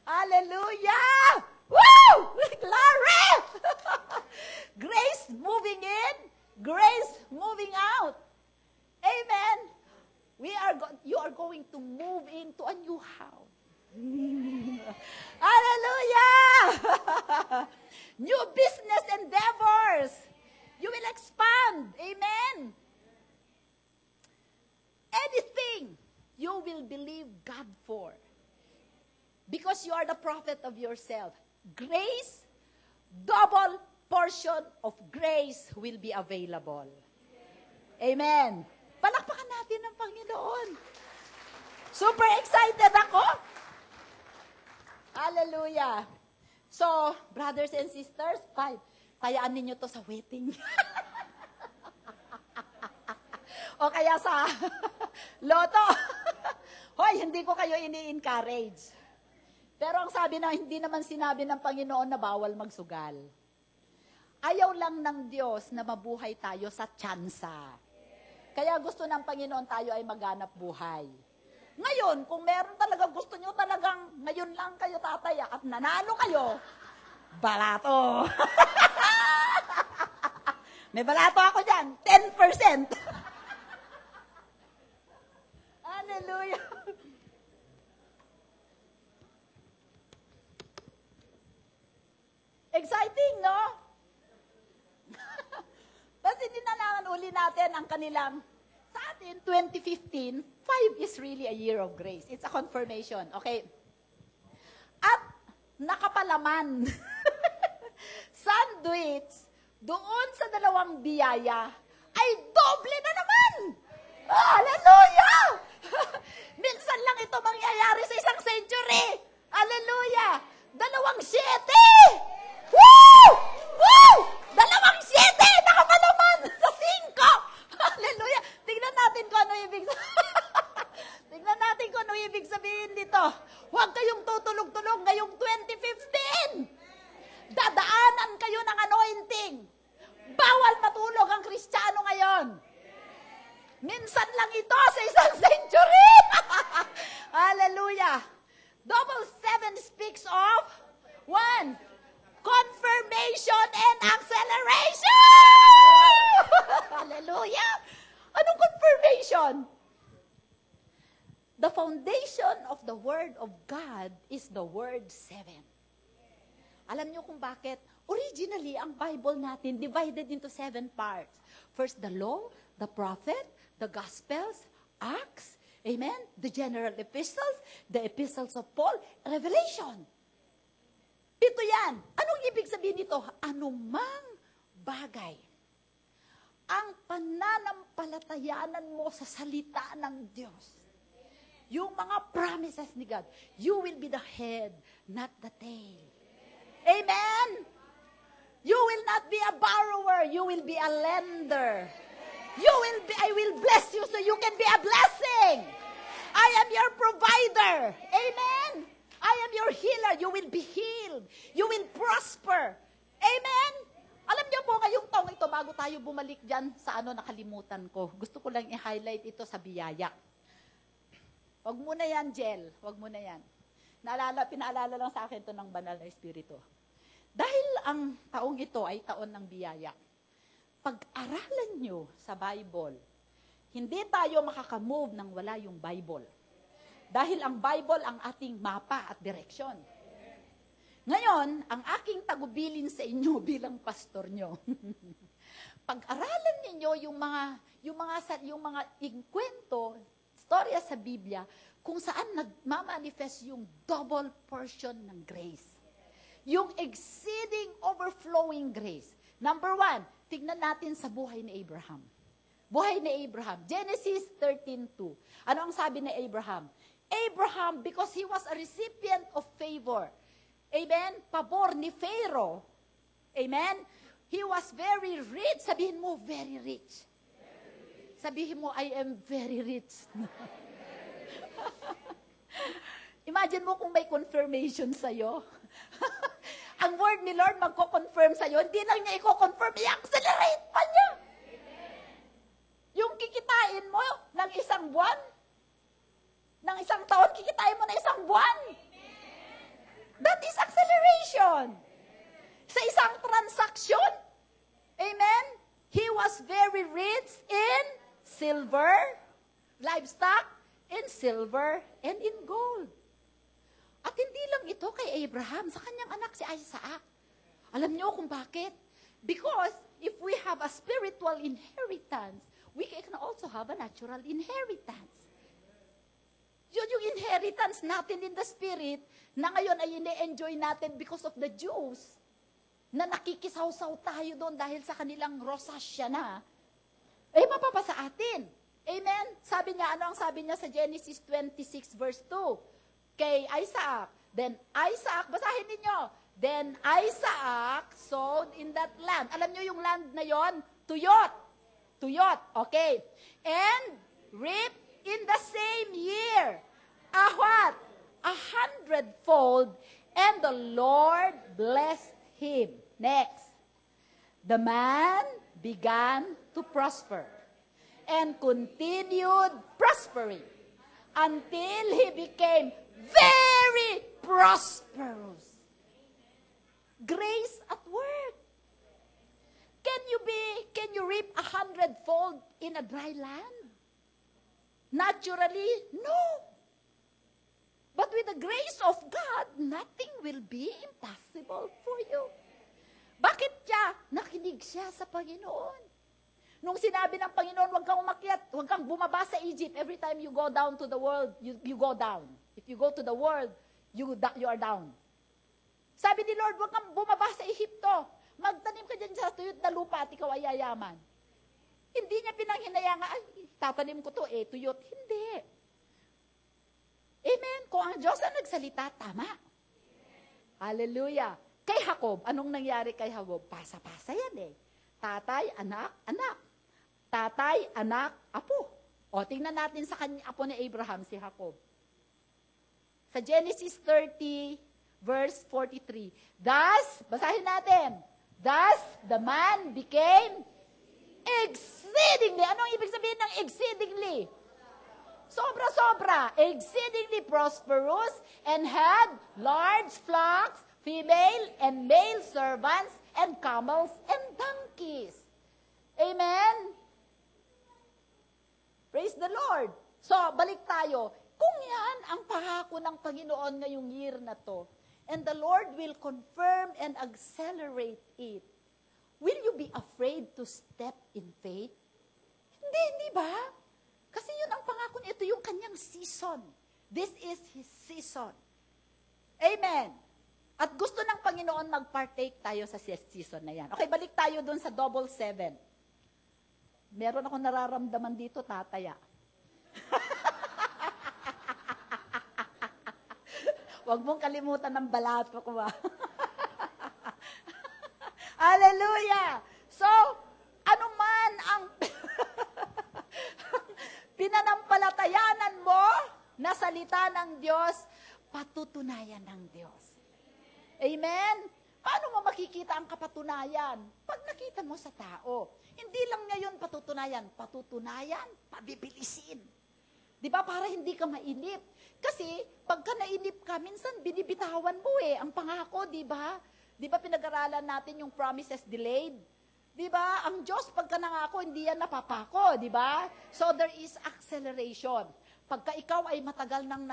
Speaker 6: Hallelujah! Woo! Glory! Grace moving in, grace moving out. Amen. You are going to move into a new house. Hallelujah! New business endeavors. You will expand. Amen. Anything you will believe God for. Because you are the prophet of yourself. Grace, double portion of grace will be available. Amen. Palakpakan natin ang Panginoon. Super excited ako. Hallelujah. So, brothers and sisters, tayaan ninyo to sa wedding. O kaya sa loto. Hoy, hindi ko kayo ini-encourage. Pero ang sabi na, hindi naman sinabi ng Panginoon na bawal magsugal. Ayaw lang ng Diyos na mabuhay tayo sa tsansa. Kaya gusto ng Panginoon tayo ay maghanap buhay. Ngayon, kung meron talaga gusto nyo talagang ngayon lang kayo tataya at nanalo kayo, balato. May balato ako dyan, 10%. Hallelujah. Exciting, no? Kasi dinalaman uli natin ang kanilang, sa atin, 2015, 5 is really a year of grace. It's a confirmation, okay? At nakapalaman, sandwich, doon sa dalawang biyaya, ay doble na naman! Hallelujah! Minsan lang ito mangyayari sa isang century. Hallelujah! 2-7! Woo! Woo! 2-7! Nakapalaman sa 5! Hallelujah! Tingnan natin kung ano ibig Tingnan natin kung ano ibig sabihin dito. Huwag kayong tutulog-tulog ngayong 2015. Dadaanan kayo ng anointing. Bawal matulog ang Kristiyano ngayon. Minsan lang ito sa isang century. Hallelujah. 7 speaks of 1. Confirmation and acceleration. Hallelujah. Anong confirmation? The foundation of the Word of God is the word 7. Alam niyo kung bakit? Originally, ang Bible natin divided into 7 parts. First, the law, the prophet, the Gospels, Acts, amen, the general epistles, the epistles of Paul, Revelation. 7 yan. Anong ibig sabihin nito? Anumang bagay. Ang pananampalatayanan mo sa salita ng Diyos. Yung mga promises ni God, you will be the head, not the tail. Amen? You will not be a borrower, you will be a lender. I will bless you so you can be a blessing. I am your provider. Amen? I am your healer. You will be healed. You will prosper. Amen? Alam niyo po, ngayong taong ito, bago tayo bumalik dyan sa nakalimutan ko, gusto ko lang i-highlight ito sa biyaya. Wag mo na yan, Jel. Wag mo na yan. Pinaalala lang sa akin ito ng Banal na Espiritu. Dahil ang taong ito ay taon ng biyaya, pag-aralan nyo sa Bible, hindi tayo makakamove nang wala yung Bible. Dahil ang Bible ang ating mapa at direksyon. Ngayon, ang aking tagubilin sa inyo bilang pastor nyo, pag-aralan ninyo yung mga kwento, storya sa Biblia, kung saan nagmamanifest yung double portion ng grace. Yung exceeding, overflowing grace. Number 1, tignan natin sa buhay ni Abraham. Buhay ni Abraham. Genesis 13:2. Ano ang sabi ni Abraham? Abraham, because he was a recipient of favor. Amen? Pabor ni Pharaoh. Amen? He was very rich. Sabihin mo, very rich. Sabihin mo, I am very rich. Imagine mo kung may confirmation sa'yo. Ang word ni Lord magko-confirm sa'yo, hindi lang niya i-confirm, i-accelerate pa niya. Yung kikitain mo ng isang buwan, ng isang taon, kikitain mo na isang buwan. That is acceleration. Sa isang transaksyon, amen, he was very rich in silver, livestock, in silver, and in gold. At hindi lang ito kay Abraham, sa kanyang anak si Isaac. Alam niyo kung bakit? Because if we have a spiritual inheritance, we can also have a natural inheritance. Yun yung inheritance natin in the spirit na ngayon ay ine-enjoy natin because of the Jews na nakikisaw-saw tayo doon dahil sa kanilang rosasya na, ay mapapasa atin. Amen? Sabi niya, ano ang sabi niya sa Genesis 26 verse 2? Kay Isaac. Then Isaac, basahin ninyo. Then Isaac sowed in that land. Alam niyo yung land na yon? Tuyot. Tuyot. Okay. And reaped in the same year. What? 100-fold. And the Lord blessed him. Next. The man began to prosper and continued prospering until he became very prosperous. Grace at work. Can you reap 100-fold in a dry land? Naturally, no. But with the grace of God, nothing will be impossible for you. Bakit siya? Nakinig siya sa Panginoon. Nung sinabi ng Panginoon, huwag kang umakyat, huwag kang bumaba sa Egypt. Every time you go down to the world, you go down. If you go to the world, you are down. Sabi ni Lord, huwag kang bumaba sa Ehipto. Magtanim ka dyan sa tuyot na lupa at ikaw ay yayaman. Hindi niya pinanghinayang, ay, tatanim ko to, tuyot. Hindi. Amen. Kung ang Diyos ang nagsalita, tama. Hallelujah. Kay Jacob, anong nangyari kay Jacob? Pasa-pasa yan Tatay, anak, anak. Tatay, anak, apo. O, tingnan natin sa kanya, apo ni Abraham, si Jacob. Sa Genesis 30, verse 43. Thus, basahin natin. Thus, the man became exceedingly. Anong ibig sabihin ng exceedingly? Sobra-sobra. Exceedingly prosperous and had large flocks, female and male servants, and camels and donkeys. Amen? Praise the Lord. So, balik tayo. Kung yan ang pangako ng Panginoon ngayong year na to, and the Lord will confirm and accelerate it, will you be afraid to step in faith? Hindi ba? Kasi yun ang pangako niya. Ito yung kanyang season. This is His season. Amen. At gusto ng Panginoon mag-partake tayo sa season na yan. Okay, balik tayo dun sa 777. Meron ako nararamdaman dito, tataya. Huwag mong kalimutan ng balat ko ba? Hallelujah! So, ano man ang pinanampalatayanan mo na salita ng Diyos, patutunayan ng Diyos. Amen? Paano mo makikita ang kapatunayan? Pag nakita mo sa tao. Hindi lang niya yun patutunayan. Patutunayan, pabibilisin. Di ba? Para hindi ka mainip. Kasi, pagka nainip ka, minsan binibitawan mo ang pangako, di ba? Di ba pinag-aralan natin yung promises delayed? Di ba? Ang Diyos, pagka nangako, hindi yan napapako, di ba? So, there is acceleration. Pagka ikaw ay matagal nang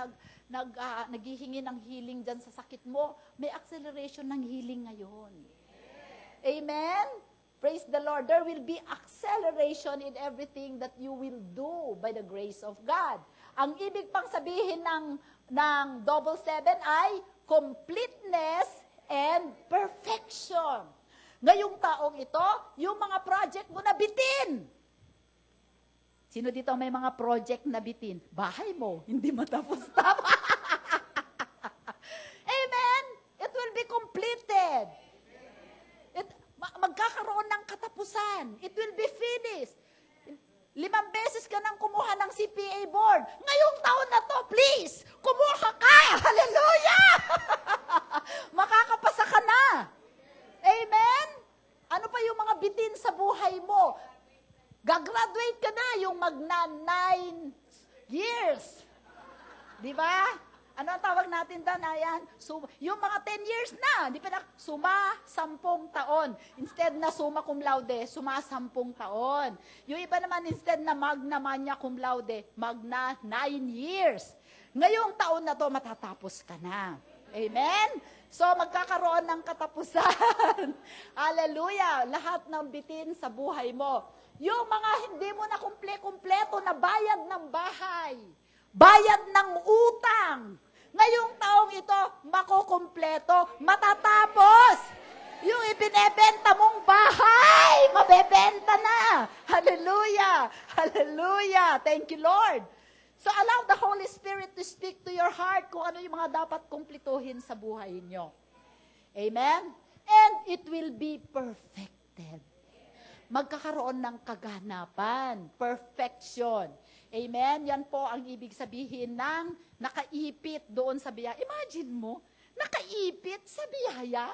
Speaker 6: naghihingi ng healing dyan sa sakit mo, may acceleration ng healing ngayon. Amen? Praise the Lord. There will be acceleration in everything that you will do by the grace of God. Ang ibig pang sabihin ng 777 ay completeness and perfection. Ngayong taong ito, yung mga project mo na bitin. Sino dito may mga project na bitin? Bahay mo, hindi matapos-tapos. Amen? It will be completed. Magkakaroon ng katapusan. It will be finished. 5 kumuha ng CPA board. Ngayong taon na to, please, kumuha ka. Hallelujah! Makakapasa ka na. Amen? Ano pa yung mga bitin sa buhay mo? Gagraduate ka na yung magna 9 years. Di ba? Ano ang tawag natin doon? Ayan, yung mga 10 years na, di pa na, suma 10 taon. Instead na summa cum laude, suma 10 taon. Yung iba naman, instead na magna magna cum laude, magna 9 years. Ngayong taon na to, matatapos ka na. Amen? So, magkakaroon ng katapusan. Hallelujah! Lahat ng bitin sa buhay mo. Yung mga hindi mo na kumpleto na bayad ng bahay, bayad ng utang, ngayong taong ito, makukumpleto, matatapos. Yung ibinebenta mong bahay, mabebenta na. Hallelujah! Hallelujah! Thank you, Lord. So allow the Holy Spirit to speak to your heart kung ano yung mga dapat kumpletuhin sa buhay niyo. Amen? And it will be perfected. Magkakaroon ng kaganapan, perfection. Amen? Yan po ang ibig sabihin ng nakaipit doon sa biyaya. Imagine mo, nakaipit sa biyaya.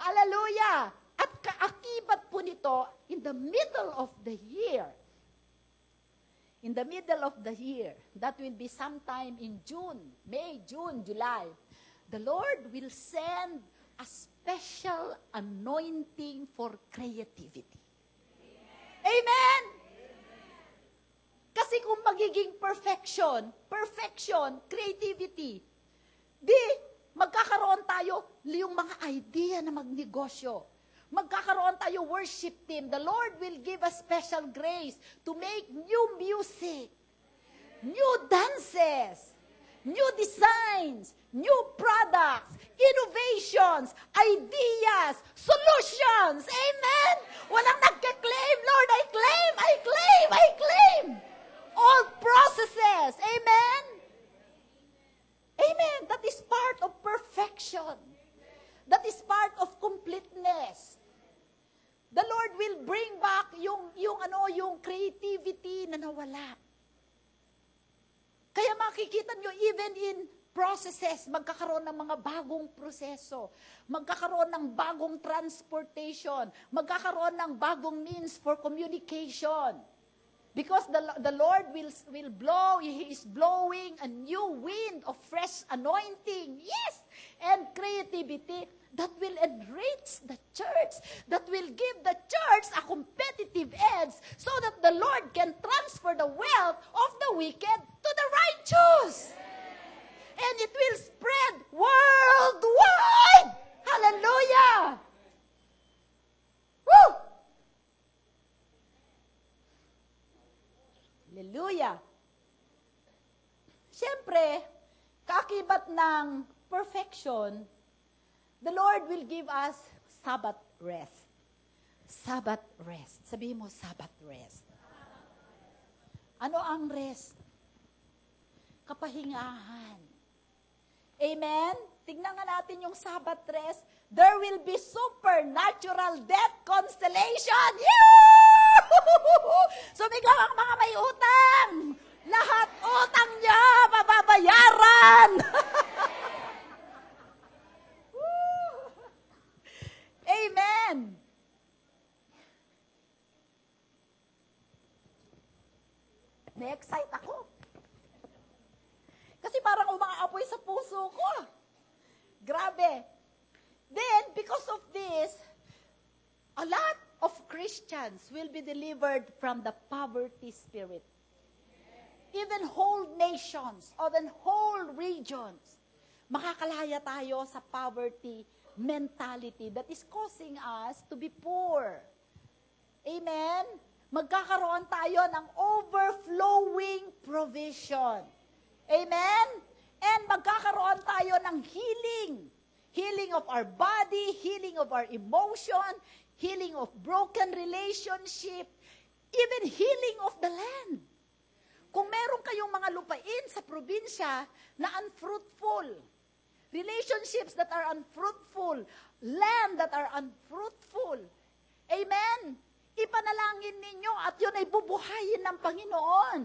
Speaker 6: Hallelujah! At kaakibat po nito, in the middle of the year, that will be sometime in June, May, June, July, the Lord will send a special anointing for creativity. Amen? Kasi kung magiging perfection, creativity, di magkakaroon tayo yung mga idea na magnegosyo. Magkakaroon tayo worship team. The Lord will give us special grace to make new music, new dances, new designs, new products, innovations, ideas, solutions. Amen? Walang nagka-claim. Lord, I claim. All processes. Amen? Amen. That is part of perfection. That is part of completeness. The Lord will bring back yung creativity na nawala. Kaya makikita nyo, even in processes, magkakaroon ng mga bagong proseso, magkakaroon ng bagong transportation, magkakaroon ng bagong means for communication. Because the Lord will blow, He is blowing a new wind of fresh anointing. Yes! And creativity that will enrich the church, that will give the church a competitive edge so that the Lord can transfer the wealth of the wicked to the righteous. And it will spread worldwide. Hallelujah! Woo! Hallelujah! Siyempre, kaakibat ng perfection, the Lord will give us Sabbath rest. Sabbath rest. Sabihin mo, Sabbath rest. Ano ang rest? Kapahingahan. Amen? Tignan nga natin yung Sabbath rest. There will be supernatural death constellation. Sumigaw ang mga may utang. Lahat utang niya, mababayaran. Amen. Na-excite ako. Kasi parang umaapoy sa puso ko. Grabe. Then, because of this, a lot of Christians will be delivered from the poverty spirit. Even whole nations, or even whole regions, makakalaya tayo sa poverty mentality that is causing us to be poor. Amen? Magkakaroon tayo ng overflowing provision. Amen? And magkakaroon tayo ng healing. Healing of our body, healing of our emotion, healing of broken relationship, even healing of the land. Kung meron kayong mga lupain sa probinsya na unfruitful, relationships that are unfruitful, land that are unfruitful, amen? Ipanalangin ninyo at yun ay bubuhayin ng Panginoon.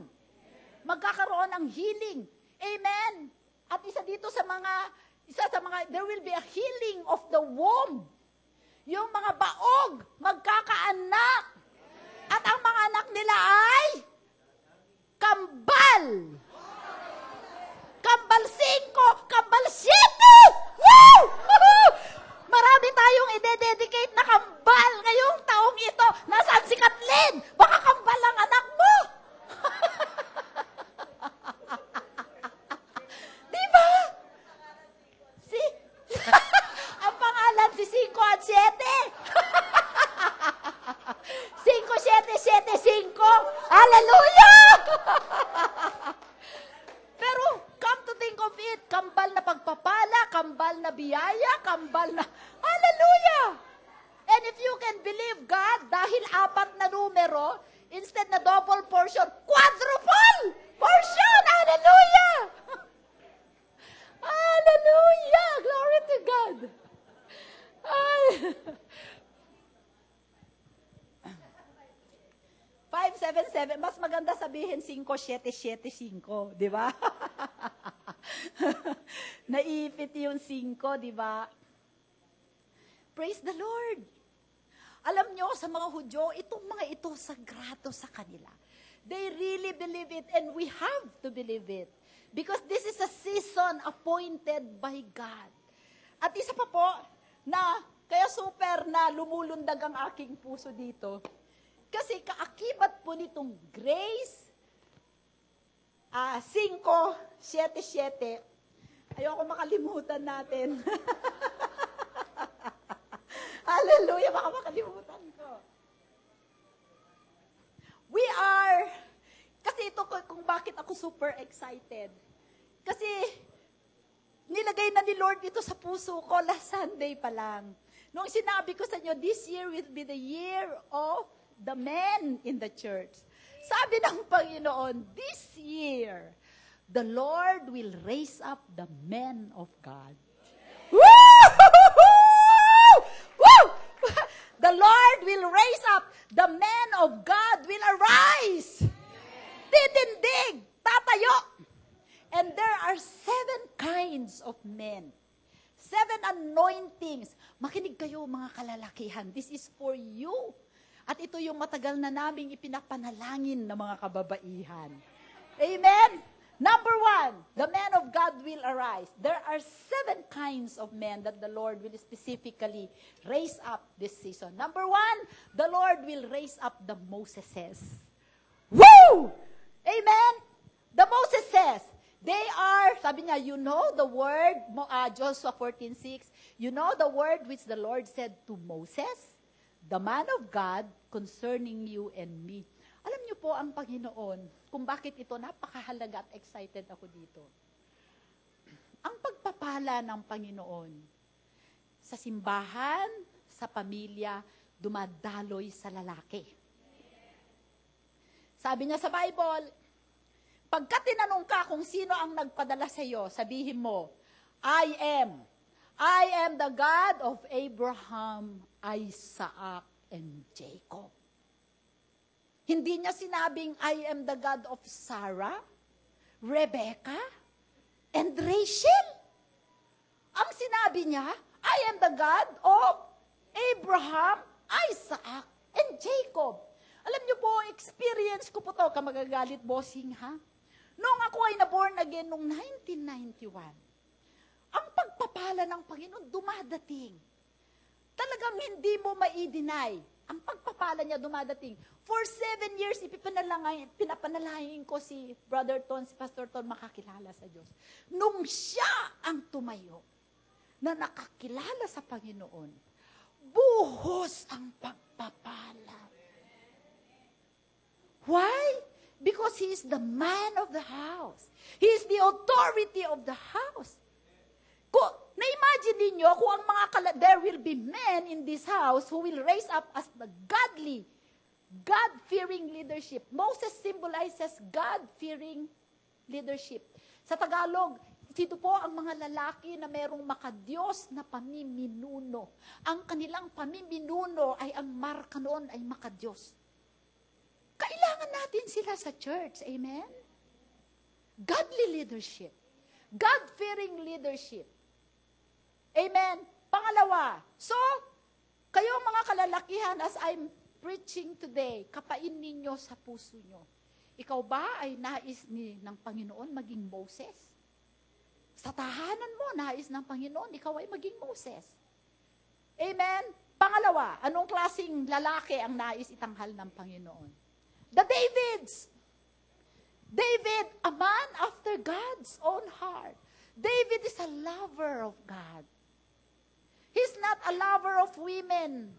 Speaker 6: magkakaroon ng healing. Amen. At isa sa mga, there will be a healing of the womb. Yung mga baog, magkakaanak. At ang mga anak nila ay kambal. Kambal 5, kambal 7. Woo! Marami tayong ide-dedicate na kambal ngayong taong ito. Nasaan si Kathleen? Baka kambal ang anak mo. Di ba? Ang pangalan si 5 at 7. 5, 7, 7, 5. Hallelujah! Pero, come to think of it, kambal na pagpapala, kambal na biyaya, kambal na, hallelujah! And if you can believe God, dahil 4 na numero, instead na double portion, quadruple portion! Hallelujah! Hallelujah! Glory to God! 5, 7, 7. Mas maganda sabihin 5, 7, 7, 5. Di ba? Naipit yung 5, di ba? Praise the Lord. Alam nyo, sa mga Hudyo, itong mga ito sagrado sa kanila. They really believe it and we have to believe it. Because this is a season appointed by God. At isa pa po, na kaya super na lumulundag ang aking puso dito. Kasi kaakibat po nitong grace, 5, 7, 7. Ayoko makalimutan natin. Hallelujah, baka makalimutan ko. We are, kasi ito kung bakit ako super excited. Kasi nilagay na ni Lord ito sa puso ko last Sunday pa lang. Nung sinabi ko sa inyo, this year will be the year of the men in the church. Sabi ng Panginoon, this year, the Lord will raise up the men of God. Woo! Woo! The Lord will raise up, the men of God will arise. Titindig, tatayo. And there are 7 kinds of men. 7 anointings. Makinig kayo mga kalalakihan. This is for you. At ito yung matagal na naming ipinapanalangin ng mga kababaihan. Amen? Number 1, the man of God will arise. There are 7 kinds of men that the Lord will specifically raise up this season. Number 1, the Lord will raise up the Moseses. Woo! Amen? The Moseses. They are, sabi niya, you know the word, Joshua 14:6, you know the word which the Lord said to Moses, the man of God, concerning you and me. Alam niyo po ang Panginoon, kung bakit ito napakahalaga at excited ako dito. Ang pagpapala ng Panginoon sa simbahan, sa pamilya, dumadaloy sa lalaki. Sabi niya sa Bible, pagka tinanong ka kung sino ang nagpadala sa iyo, sabihin mo, I am the God of Abraham, Isaac, and Jacob. Hindi niya sinabing, I am the God of Sarah, Rebecca, and Rachel. Ang sinabi niya, I am the God of Abraham, Isaac, and Jacob. Alam niyo po, experience ko po ito, kamagagalit bossing ha. Noong ako ay na-born again noong 1991, ang pagpapala ng Panginoon dumadating. Talagang hindi mo mai-deny. Ang pagpapala niya dumadating. For 7 years, pinapanalangin ko si Brother Ton, si Pastor Ton, makakilala sa Diyos. Nung siya ang tumayo, na nakakilala sa Panginoon, buhos ang pagpapala. Why? Because he is the man of the house. He is the authority of the house. Na-imagine ninyo kung ang there will be men in this house who will raise up as the godly, God-fearing leadership. Moses symbolizes God-fearing leadership. Sa Tagalog, dito po ang mga lalaki na merong makadiyos na pamiminuno. Ang kanilang pamiminuno ay ang marka noon ay makadiyos. Kailangan natin sila sa church. Amen? Godly leadership. God-fearing leadership. Amen. Pangalawa, so, kayong mga kalalakihan, as I'm preaching today, kapain ninyo sa puso nyo. Ikaw ba ay nais ng Panginoon maging Moses? Sa tahanan mo, nais ng Panginoon, ikaw ay maging Moses. Amen? Pangalawa, anong klaseng lalaki ang nais itanghal ng Panginoon? The Davids. David, a man after God's own heart. David is a lover of God. He's not a lover of women.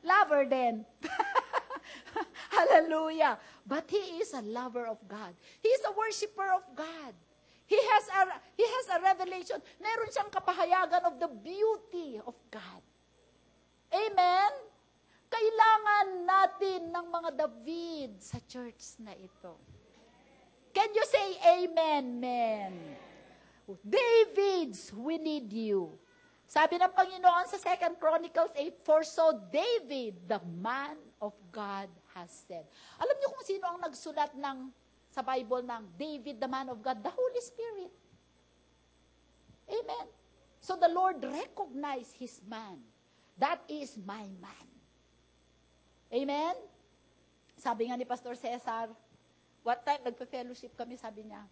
Speaker 6: Lover din. Hallelujah. But he is a lover of God. He is a worshiper of God. He has a revelation. Meron siyang kapahayagan of the beauty of God. Amen? Kailangan natin ng mga David sa church na ito. Can you say amen, men? Davids, we need you. Sabi ng Panginoon sa 2 Chronicles 8, for so David, the man of God, has said. Alam niyo kung sino ang nagsulat sa Bible ng David, the man of God? The Holy Spirit. Amen. So the Lord recognized his man. That is my man. Amen? Sabi nga ni Pastor Cesar, what time nagpa-fellowship kami, sabi niya,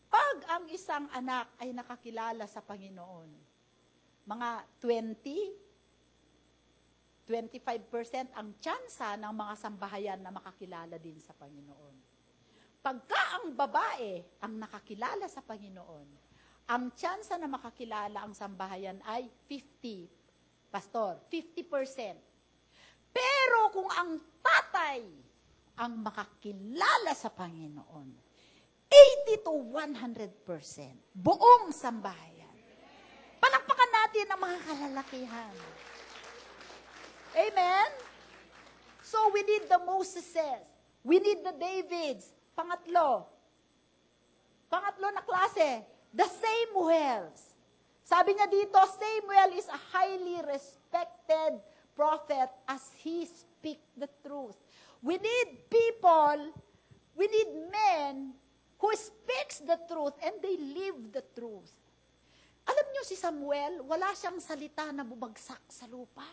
Speaker 6: pag ang isang anak ay nakakilala sa Panginoon, mga 25% ang tsansa ng mga sambahayan na makakilala din sa Panginoon. Pagka ang babae ang nakakilala sa Panginoon, ang tsansa na makakilala ang sambahayan ay 50%. Pastor, 50%. Pero kung ang tatay ang makakilala sa Panginoon, 80 to 100%. Buong sambahayan. Palakpakan natin ang mga kalalakihan. Amen? So we need the Moseses. We need the Davids. Pangatlo na klase, the Samuels. Sabi niya dito, Samuel is a highly respected prophet as he speak the truth. We need people, we need men who speaks the truth and they live the truth. Alam niyo si Samuel, wala siyang salita na bumagsak sa lupa.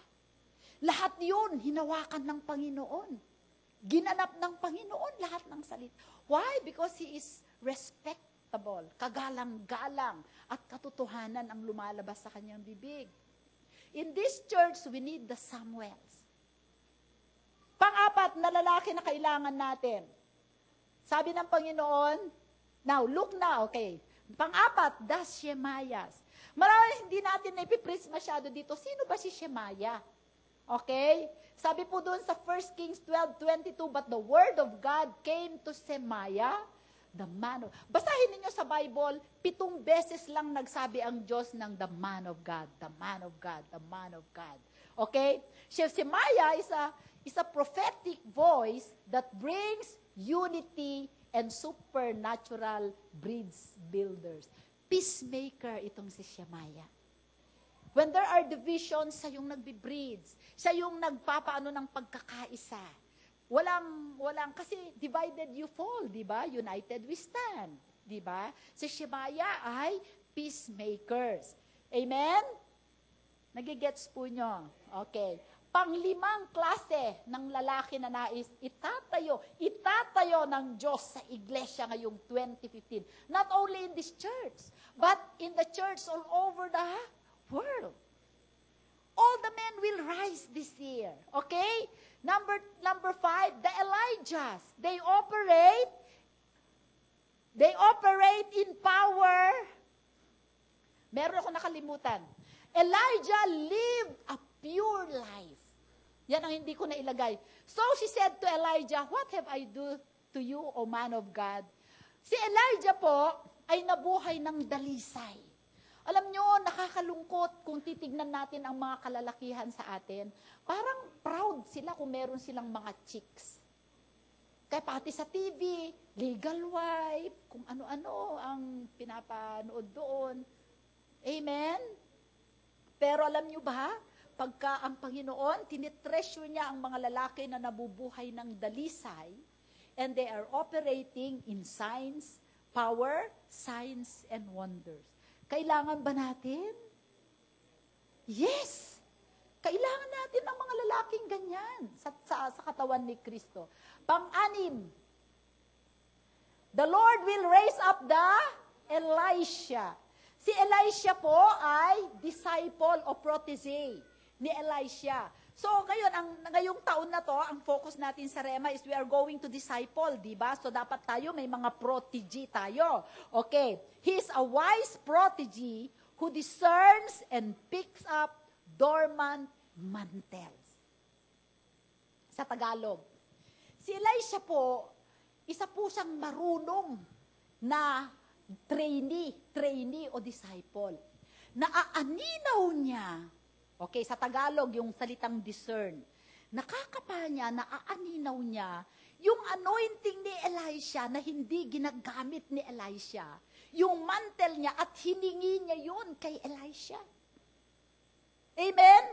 Speaker 6: Lahat yun, hinawakan ng Panginoon. Ginanap ng Panginoon lahat ng salita. Why? Because he is respectable, kagalang-galang, at katotohanan ang lumalabas sa kanyang bibig. In this church, we need the Samuels. Pang-apat na lalaki na kailangan natin. Sabi ng Panginoon, now, look na, okay. Pang-apat, the Shemaiahs. Marami hindi natin na-preach masyado dito. Sino ba si Shemaiah? Okay? Sabi po doon sa 1 Kings 12:22, but the word of God came to Shemaiah, the man of... Basahin ninyo sa Bible, 7 beses lang nagsabi ang Diyos ng the man of God, the man of God, the man of God. Okay? Shemaiah is a prophetic voice that brings unity and supernatural bridge builders. Peacemaker itong si Shemaiah. When there are divisions, siya yung nagbi-bridge. Siya yung nagpapaano ng pagkakaisa. Kasi divided you fall, di ba? United we stand, di ba? Si Shemaiah ay peacemakers. Amen? Nagigets po nyo? Okay. Panglimang klase ng lalaki na nais itatayo ng Diyos sa iglesia ngayong 2015. Not only in this church, but in the church all over the world. All the men will rise this year. Okay? Number 5, the Elijahs. They operate in power. Meron ako nakalimutan. Elijah lived a pure life. Yan ang hindi ko nailagay. So she said to Elijah, what have I do to you, O man of God? Si Elijah po ay nabuhay ng dalisay. Alam nyo, nakakalungkot kung titignan natin ang mga kalalakihan sa atin. Parang proud sila kung meron silang mga chicks. Kaya pati sa TV, legal wife, kung ano-ano ang pinapanood doon. Amen? Pero alam nyo ba, pagka ang Panginoon, tinitreasure niya ang mga lalaki na nabubuhay ng dalisay, and they are operating in signs, power, signs, and wonders. Kailangan ba natin? Yes! Kailangan natin ng mga lalaking ganyan sa katawan ni Kristo. Pang-anim, the Lord will raise up the Elisha. Si Elisha po ay disciple o protege ni Elisha. So, ngayong taon na to, ang focus natin sa Rema is we are going to disciple, di ba? So, dapat tayo, may mga protege tayo. Okay. He is a wise protege who discerns and picks up dormant mantles. Sa Tagalog. Si Elisha po, isa po siyang marunong na trainee o disciple. Naaaninaw niya, okay, sa Tagalog, yung salitang discern, nakakapa niya, naaaninaw niya, yung anointing ni Elisha na hindi ginagamit ni Elisha, yung mantle niya at hiningi niya yun kay Elisha. Amen?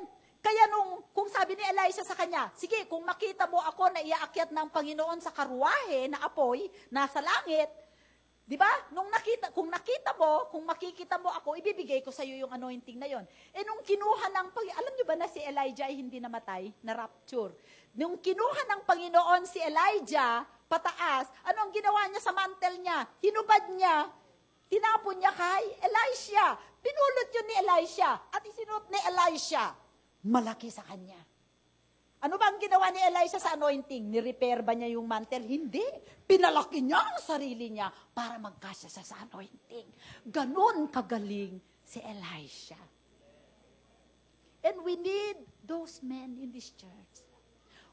Speaker 6: Kaya kung sabi ni Elisha sa kanya, sige, kung makita mo ako na iaakyat ng Panginoon sa karuwahe na apoy, nasa langit, di ba? Kung makikita mo ako, ibibigay ko sa iyo yung anointing na yon. Nung kinuha ng alam niyo ba na si Elijah ay hindi namatay, na rapture. Nung kinuha ng Panginoon si Elijah pataas, ano ang ginawa niya sa mantle niya? Hinubad niya, tinapon niya kay Elisha. Pinulot yun ni Elisha at isinuot ni Elisha. Malaki sa kanya. Ano ba ang ginawa ni Elisha sa anointing? Ni-repair ba niya yung mantle? Hindi. Pinalaki niya ang sarili niya para magkasya sa anointing. Ganon kagaling si Elisha. And we need those men in this church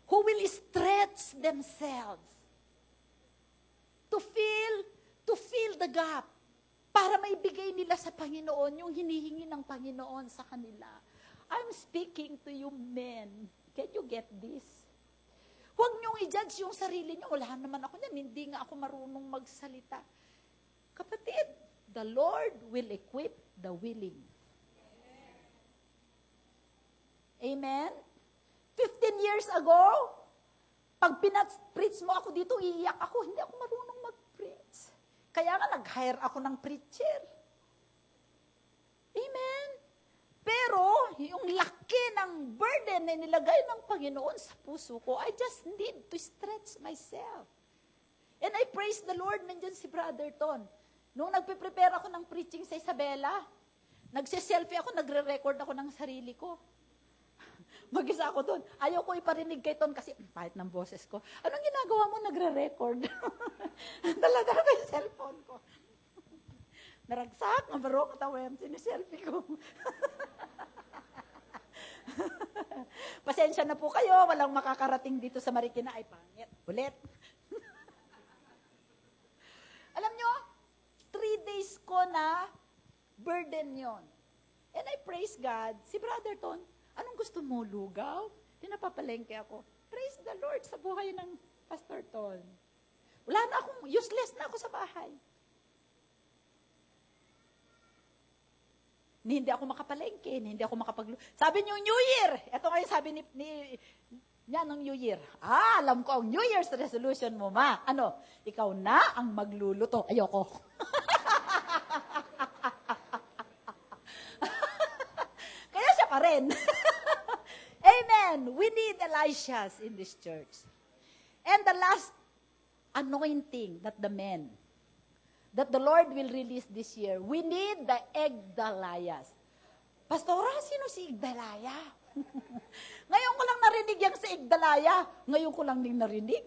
Speaker 6: who will stretch themselves to fill the gap para maibigay nila sa Panginoon yung hinihingi ng Panginoon sa kanila. I'm speaking to you men. Can you get this? Huwag niyong i-judge yung sarili niyo. Wala naman ako niyan. Hindi nga ako marunong magsalita. Kapatid, the Lord will equip the willing. Amen? 15 years ago, pag preach mo ako dito, iiyak ako. Hindi ako marunong mag-preach. Kaya nga, nag-hire ako ng preacher. Amen? Pero, yung laki ng burden na nilagay ng Panginoon sa puso ko, I just need to stretch myself. And I praise the Lord, nandiyan si Brother Ton. Nung nagpe-prepare ako ng preaching sa Isabela, nagse-selfie ako, nagre-record ako ng sarili ko. Mag-isa ako doon. Ayaw ko iparinig kay Ton kasi, pahit ng boses ko. Anong ginagawa mo? Nagre-record. Dala-dala ko yung cellphone ko. Naragsak, nabarok at awem, siniselfie ko. Pasensya na po kayo, walang makakarating dito sa Marikina. Ay, pangit. Ulit. Alam nyo, 3 days ko na burden yon. And I praise God. Si Brother Ton, anong gusto mo, lugaw? Pinapapalengke ako. Praise the Lord sa buhay ng Pastor Ton. Wala na akong, useless na ako sa bahay. Hindi ako makapalengke, hindi ako sabi niyo New Year. Ito ngayon sabi niya nung New Year. Alam ko ang New Year's resolution mo, ma. Ano? Ikaw na ang magluluto. Ayoko. Kaya siya pa rin. Amen. We need Elishas in this church. And the last anointing that that the Lord will release this year, we need the Igdalayas. Pastora, sino si Igdalaya? Ngayon ko lang narinig yung si Igdalaya. Ngayon ko lang din narinig.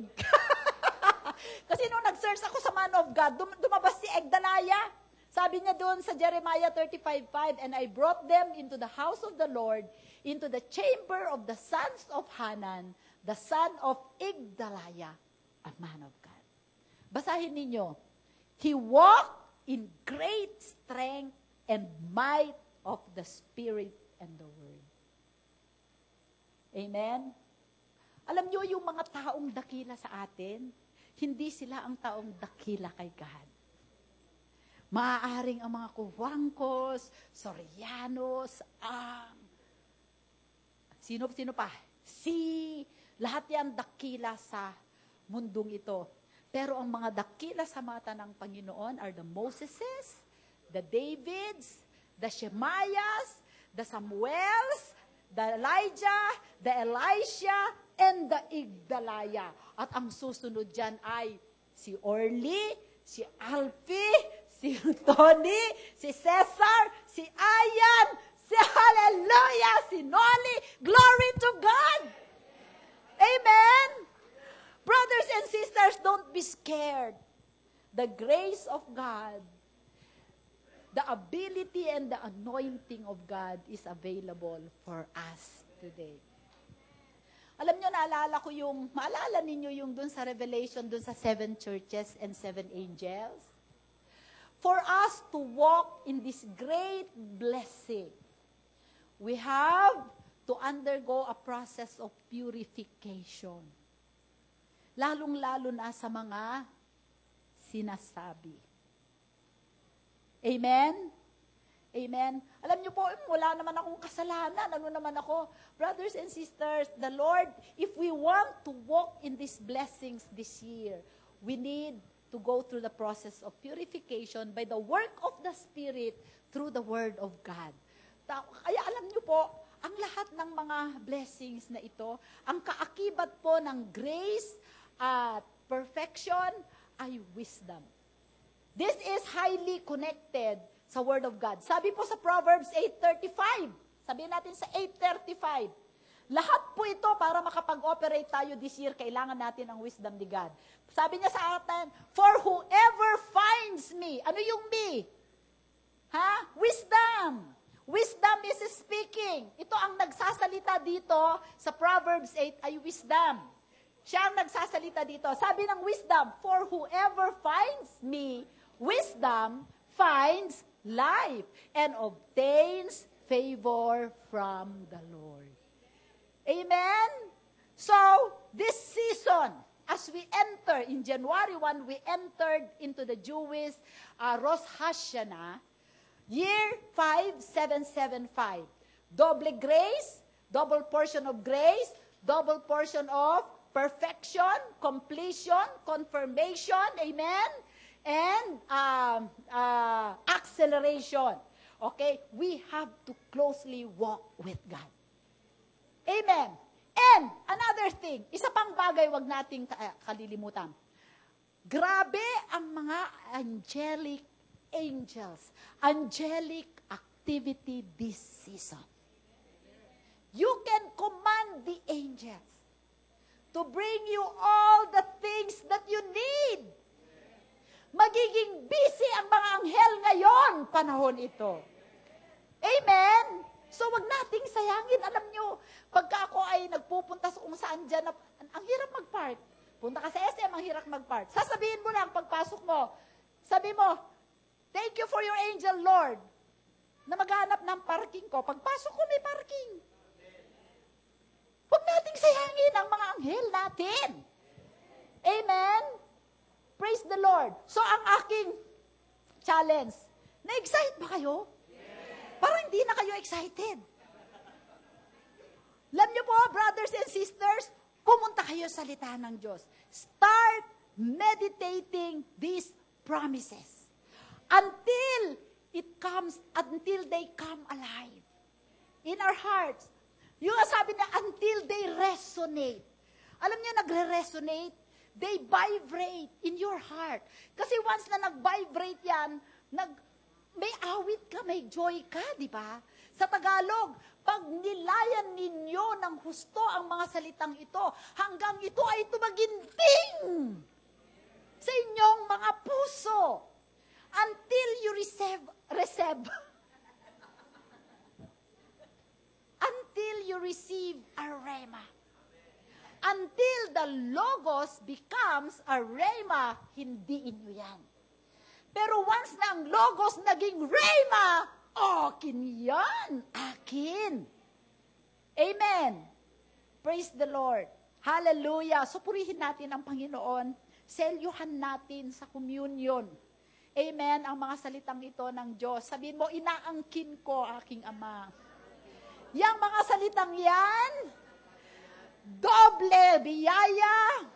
Speaker 6: Kasi nung nag-search ako sa Man of God, dumabas si Igdalaya. Sabi niya doon sa Jeremiah 35:5, and I brought them into the house of the Lord, into the chamber of the sons of Hanan, the son of Igdalaya, a man of God. Basahin ninyo. He walked in great strength and might of the Spirit and the Word. Amen? Alam nyo, yung mga taong dakila sa atin, hindi sila ang taong dakila kay God. Maaaring ang mga Kuwangkos, Sorianos, sino pa? Lahat yan dakila sa mundong ito. Pero ang mga dakila sa mata ng Panginoon are the Moseses, the Davids, the Shemaiahs, the Samuels, the Elijah, the Elisha, and the Igdalaya. At ang susunod dyan ay si Orly, si Alfie, si Tony, si Cesar, si Ayan, si Hallelujah, si Noli. Glory to God! Amen! Brothers and sisters, don't be scared. The grace of God, the ability and the anointing of God is available for us today. Alam nyo, maalala ninyo yung dun sa Revelation, dun sa 7 churches and 7 angels? For us to walk in this great blessing, we have to undergo a process of purification. Lalong-lalo na sa mga sinasabi. Amen? Amen? Alam niyo po, wala naman akong kasalanan. Ano naman ako? Brothers and sisters, the Lord, if we want to walk in these blessings this year, we need to go through the process of purification by the work of the Spirit through the Word of God. Kaya alam niyo po, ang lahat ng mga blessings na ito, ang kaakibat po ng grace at perfection ay wisdom. This is highly connected sa Word of God. Sabi po sa Proverbs 8:35, sabihin natin sa 8:35, lahat po ito para makapag-operate tayo this year, kailangan natin ang wisdom ni God. Sabi niya sa atin, for whoever finds me, ano yung me? Wisdom. Wisdom is speaking. Ito ang nagsasalita dito sa Proverbs 8 ay wisdom. Siya ang nagsasalita dito. Sabi ng wisdom, for whoever finds me, wisdom finds life and obtains favor from the Lord. Amen? So, this season, as we enter, in January 1, we entered into the Jewish Rosh Hashanah, year 5775. Double grace, double portion of grace, double portion of perfection, completion, confirmation, amen, and acceleration. Okay? We have to closely walk with God. Amen. And another thing, isa pang bagay wag nating kalilimutan. Grabe ang mga angelic activity this season. You can command the angels to bring you all the things that you need. Magiging busy ang mga anghel ngayon, panahon ito. Amen? So, wag nating sayangin. Alam nyo, pagka ako ay nagpupunta sa kung saan dyan, ang hirap mag-park. Punta ka sa SM, ang hirap mag-park. Sasabihin mo lang, pagpasok mo, sabi mo, thank you for your angel, Lord, na maghanap ng parking ko. Pagpasok ko, may parking. Huwag nating sayangin ang mga anghel natin. Amen? Praise the Lord. So, ang aking challenge, na-excite ba kayo? Parang hindi na kayo excited. Alam niyo po, brothers and sisters, pumunta kayo sa salita ng Diyos. Start meditating these promises until they come alive in our hearts. Yung sabi na, until they resonate. Alam niyo, nagre-resonate, they vibrate in your heart. Kasi once na nag-vibrate yan, may awit ka, may joy ka, di ba? Sa Tagalog, pag nilayan ninyo ng husto ang mga salitang ito, hanggang ito ay tumaginting sa inyong mga puso. Until you receive a rhema. Until the logos becomes a rhema, hindi inyo yan. Pero once na ang logos naging rhema, akin yan, akin. Amen. Praise the Lord. Hallelujah. So purihin natin ang Panginoon. Selyuhan natin sa communion. Amen. Ang mga salitang ito ng Diyos. Sabihin mo, inaangkin ko aking Ama. Yang mga salitang yan, doble biyaya,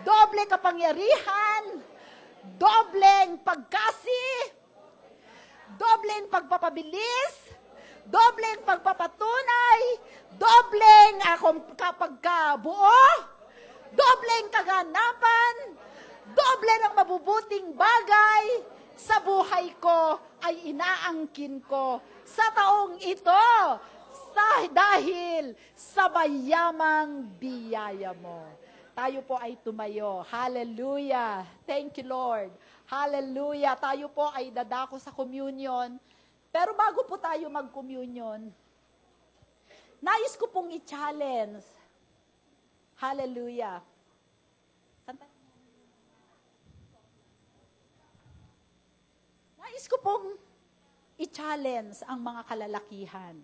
Speaker 6: doble kapangyarihan, dobleng pagkasi, dobleng pagpapabilis, dobleng pagpapatunay, dobleng kapagkabuo, dobleng kaganapan, doble ng mabubuting bagay sa buhay ko ay inaangkin ko sa taong ito dahil sa mayamang biyaya mo. Tayo po ay tumayo. Hallelujah. Thank you, Lord. Hallelujah. Tayo po ay dadako sa communion. Pero bago po tayo mag-communion, nais ko pong i-challenge. Hallelujah. Nais ko pong i-challenge ang mga kalalakihan.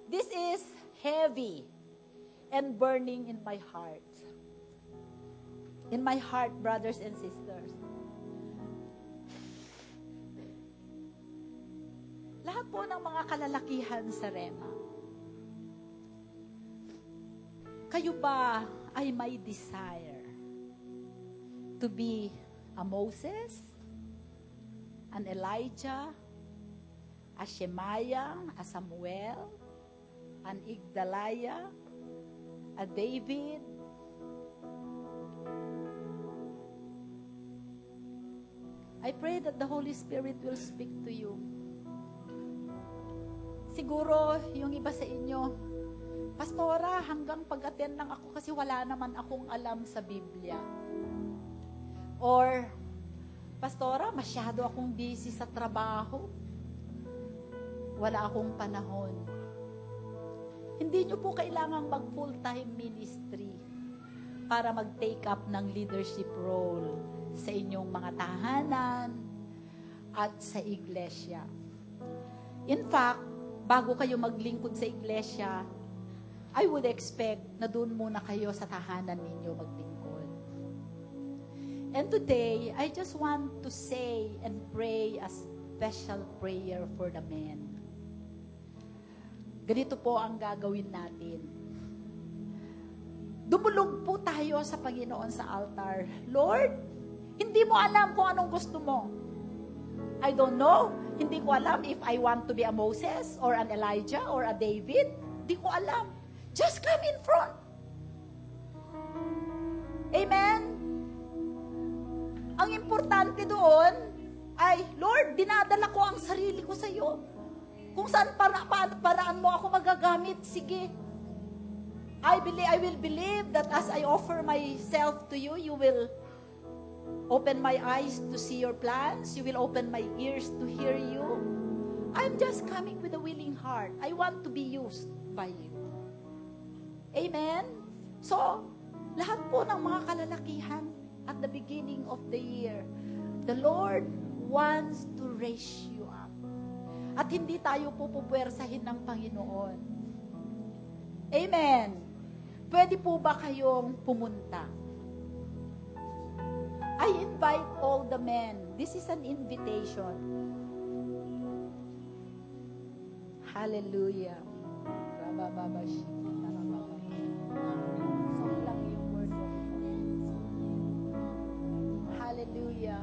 Speaker 6: This is heavy and burning in my heart. In my heart, brothers and sisters. Lahat po ng mga kalalakihan sa Rema, kayo ba ay may desire to be a Moses, an Elijah, a Shemaiah, a Samuel, an Igdaliah, a David? I pray that the Holy Spirit will speak to you. Siguro, yung iba sa inyo, Pastora, hanggang pag-attend lang ako kasi wala naman akong alam sa Biblia. Or, Pastora, masyado akong busy sa trabaho. Wala akong panahon. Hindi nyo po kailangang mag-full-time ministry para mag-take up ng leadership role sa inyong mga tahanan at sa iglesia. In fact, bago kayo maglingkod sa iglesia, I would expect na doon muna kayo sa tahanan ninyo maglingkod. And today, I just want to say and pray a special prayer for the men. Ganito po ang gagawin natin. Dumulog po tayo sa Panginoon sa altar. Lord, hindi mo alam kung anong gusto mo. I don't know. Hindi ko alam if I want to be a Moses or an Elijah or a David. Hindi ko alam. Just come in front. Amen? Ang importante doon ay, Lord, dinadala ko ang sarili ko sa iyo. Kung saan paraan mo ako magagamit, sige. I will believe that as I offer myself to you, you will open my eyes to see your plans. You will open my ears to hear you. I'm just coming with a willing heart. I want to be used by you. Amen? So, lahat po ng mga kalalakihan at the beginning of the year, the Lord wants to raise you up. At hindi tayo pupupwersahin ng Panginoon. Amen? Pwede po ba kayong pumunta? I invite all the men. This is an invitation. Hallelujah. Hallelujah.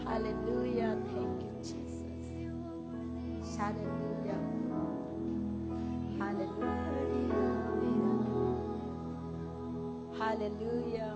Speaker 6: Hallelujah. Thank you, Jesus. Hallelujah. Hallelujah. Hallelujah.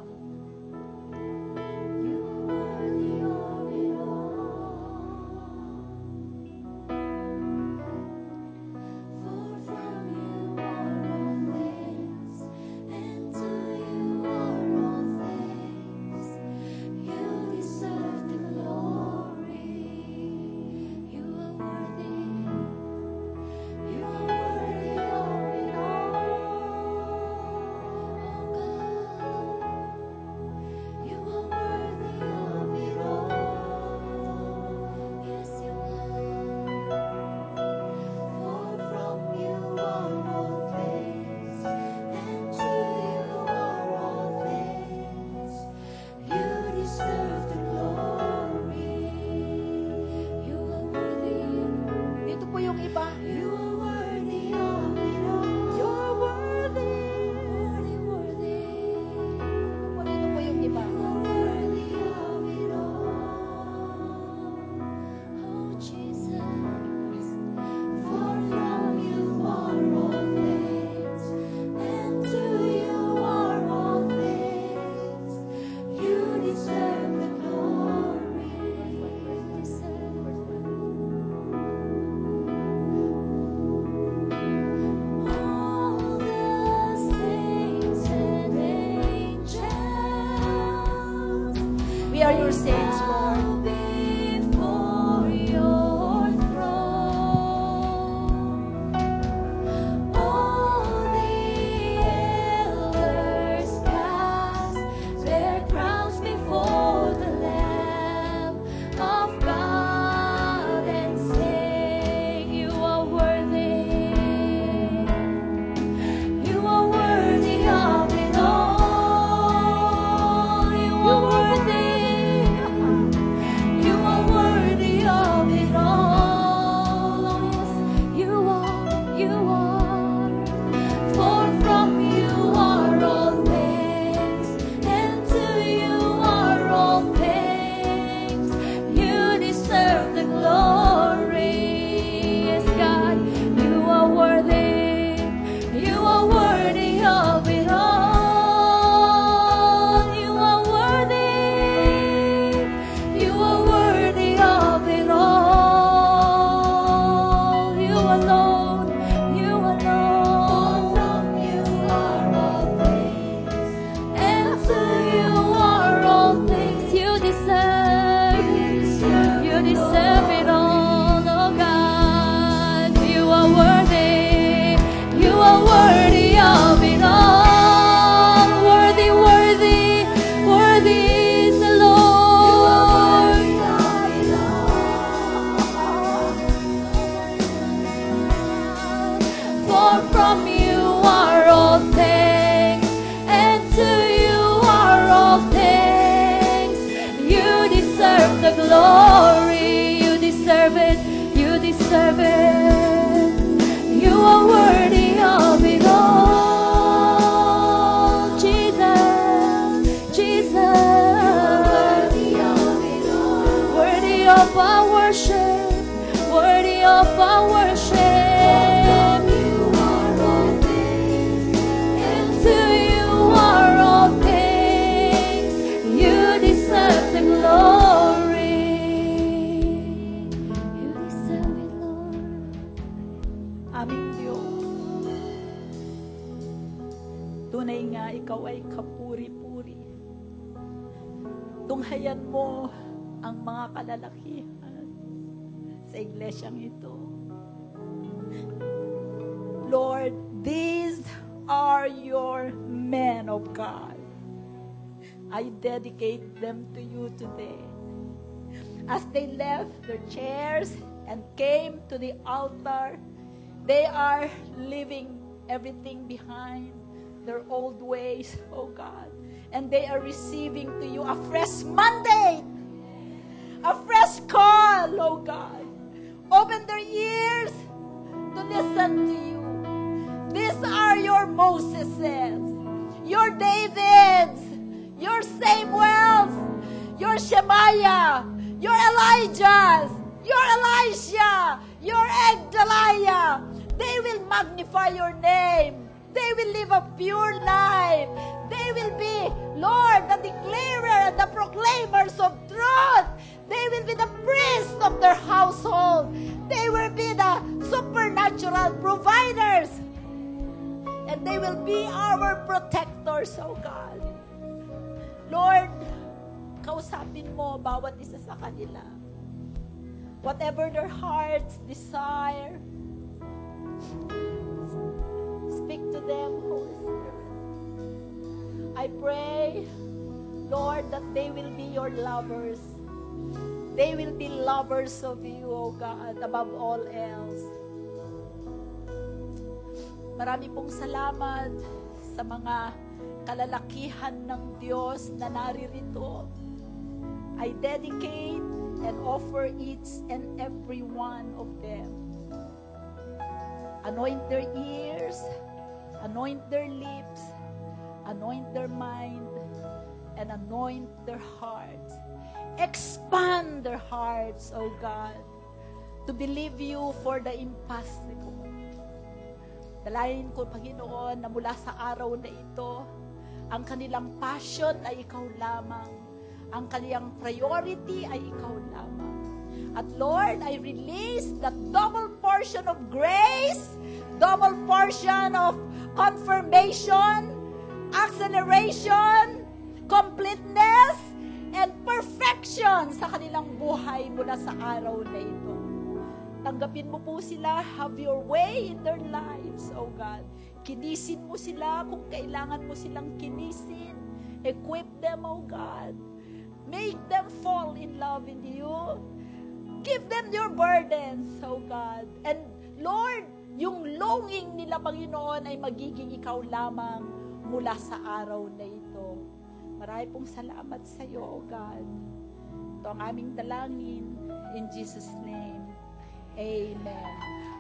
Speaker 6: We are your saints, Lord.
Speaker 2: Before your throne, all the elders cast their crowns before the Lamb of God and say, You are worthy. You are worthy of it all. You are worthy. You are worthy of it all. Yes, you are. For from you are all things, and to you are all things. You deserve the glory. Yes, God, you are worthy. You are worthy of it all. You are worthy. You are worthy of it all. You alone. You alone. From you are all things, and to you are all things. You deserve it all, oh God. You are worthy. You are worthy of it all. Worthy, worthy, worthy is the Lord. For from you are all things, and to you are all things. You deserve the glory. You deserve it. You deserve it. You are worthy of it all. Jesus, Jesus. Worthy of our worship. Worthy of our worship. And to you are all things. You deserve the glory. You deserve it, Lord.
Speaker 6: Aming Diyos, tunay nga ikaw ay kapuri-puri. Tunghayan mo ang mga kalalakihan sa iglesyang ito. Lord, these are your men of God. I dedicate them to you today. As they left their chairs and came to the altar, they are leaving everything behind, their old ways, oh God. And they are receiving to you a fresh mandate, a fresh call, oh God. Open their ears to listen to you. These are your Moseses, your Davids, your Samuels, your Shemaiah, your Elijahs, your Elisha, your Egdaliah. They will magnify your name. They will live a pure life. They will be, Lord, the declarer and the proclaimers of truth. They will be the priests of their household. They will be the supernatural providers. And they will be our protectors, oh God. Lord, kausapin mo bawat isa sa kanila. Whatever their hearts desire, speak to them, Holy Spirit. I pray, Lord, that they will be your lovers. They will be lovers of you, O God, above all else. Marami pong salamat sa mga kalalakihan ng Diyos na naririto. I dedicate and offer each and every one of them. Anoint their ears, anoint their lips, anoint their mind, and anoint their hearts. Expand their hearts, O God, to believe you for the impossible. Dalayan ko, Panginoon, na mula sa araw na ito, ang kanilang passion ay ikaw lamang. Ang kanilang priority ay ikaw lamang. At Lord, I release that double portion of grace, double portion of confirmation, acceleration, completeness, and perfection direction sa kanilang buhay mula sa araw na ito. Tanggapin mo po sila, have your way in their lives, oh God. Kinisin mo sila kung kailangan mo silang kinisin. Equip them, oh God. Make them fall in love in you. Give them your burdens, oh God. And Lord, yung longing nila, Panginoon, ay magiging ikaw lamang mula sa araw na ito. Marami pong salamat sa iyo, oh God. Ito ang aming dalangin. In Jesus' name. Amen.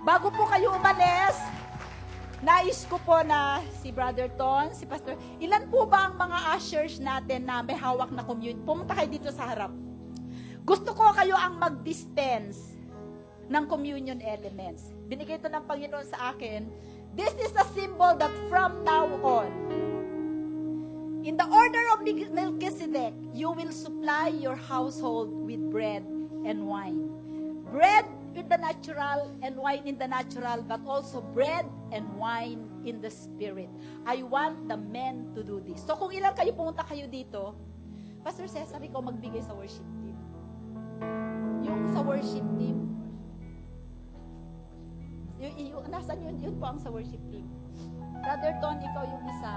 Speaker 6: Bago po kayo umalis, nais ko po na si Brother Ton, si Pastor, ilan po ba ang mga ushers natin na may hawak na communion? Pumunta kayo dito sa harap. Gusto ko kayo ang mag-dispense ng communion elements. Binigay ito ng Panginoon sa akin. This is a symbol that from now on, in the order of Melchizedek, you will supply your household with bread and wine. Bread in the natural and wine in the natural, but also bread and wine in the spirit. I want the men to do this. So kung ilang kayo pumunta kayo dito, Pastor Cesar, ikaw magbigay sa worship team. Yung sa worship team, nasan yun po ang sa worship team. Brother Ton, ikaw yung isa.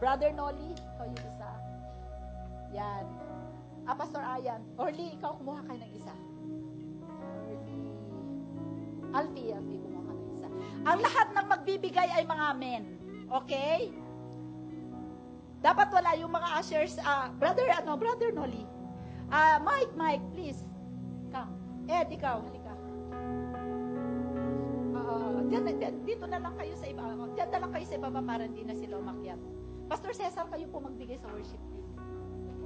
Speaker 6: Brother Nolly, ikaw yung isa. Yan. Pastor Ayan. Orly, ikaw kumuha kayo ng isa. Alfie, kumuha ka ng isa. Ang lahat ng magbibigay ay mga men. Okay? Dapat wala yung mga ushers. Brother Nolly. Mike, please. Come. Ed, ikaw, halika. Dito na lang kayo sa iba. Diyan na lang kayo sa ibaba para hindi na sila umakyat. Pastor Cesar, kayo po magbigay sa worship team.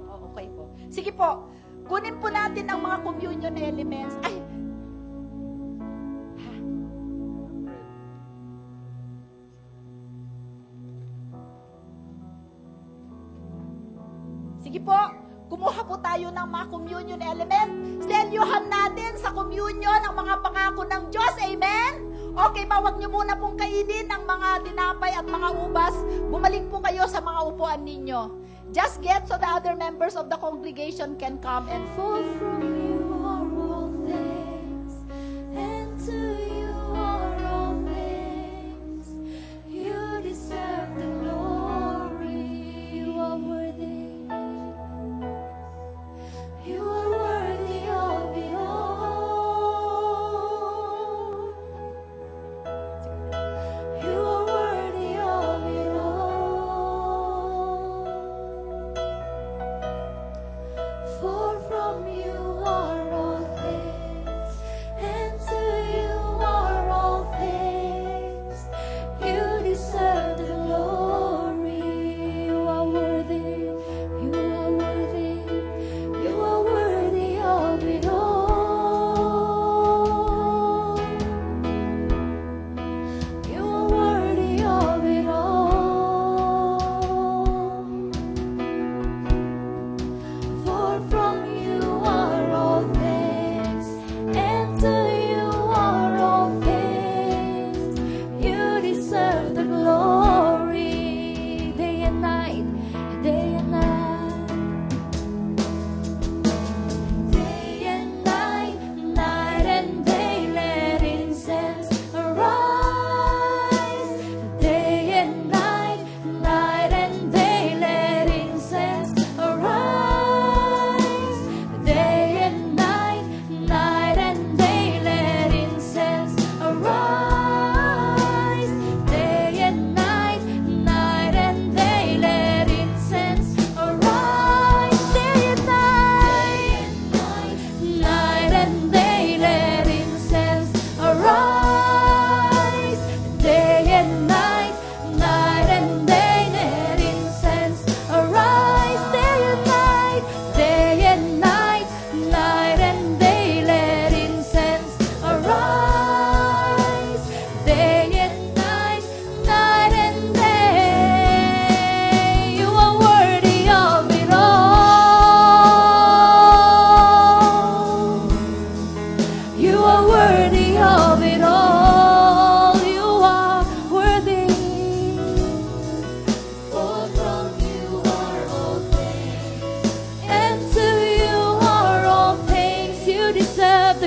Speaker 6: Okay po. Sige po. Kunin po natin ang mga communion elements. Sige po, kumuha po tayo ng mga communion element. Selyuhan natin sa communion ang mga pangako ng Diyos. Amen? Okay ba, wag niyo muna pong kainin ang mga tinapay at mga ubas. Bumalik po kayo sa mga upuan ninyo. Just get so the other members of the congregation can come and
Speaker 2: For from you are all things, and to you are all things. You deserve the glory. You are worthy. You are worthy of it all. You are worthy of it all. For from you are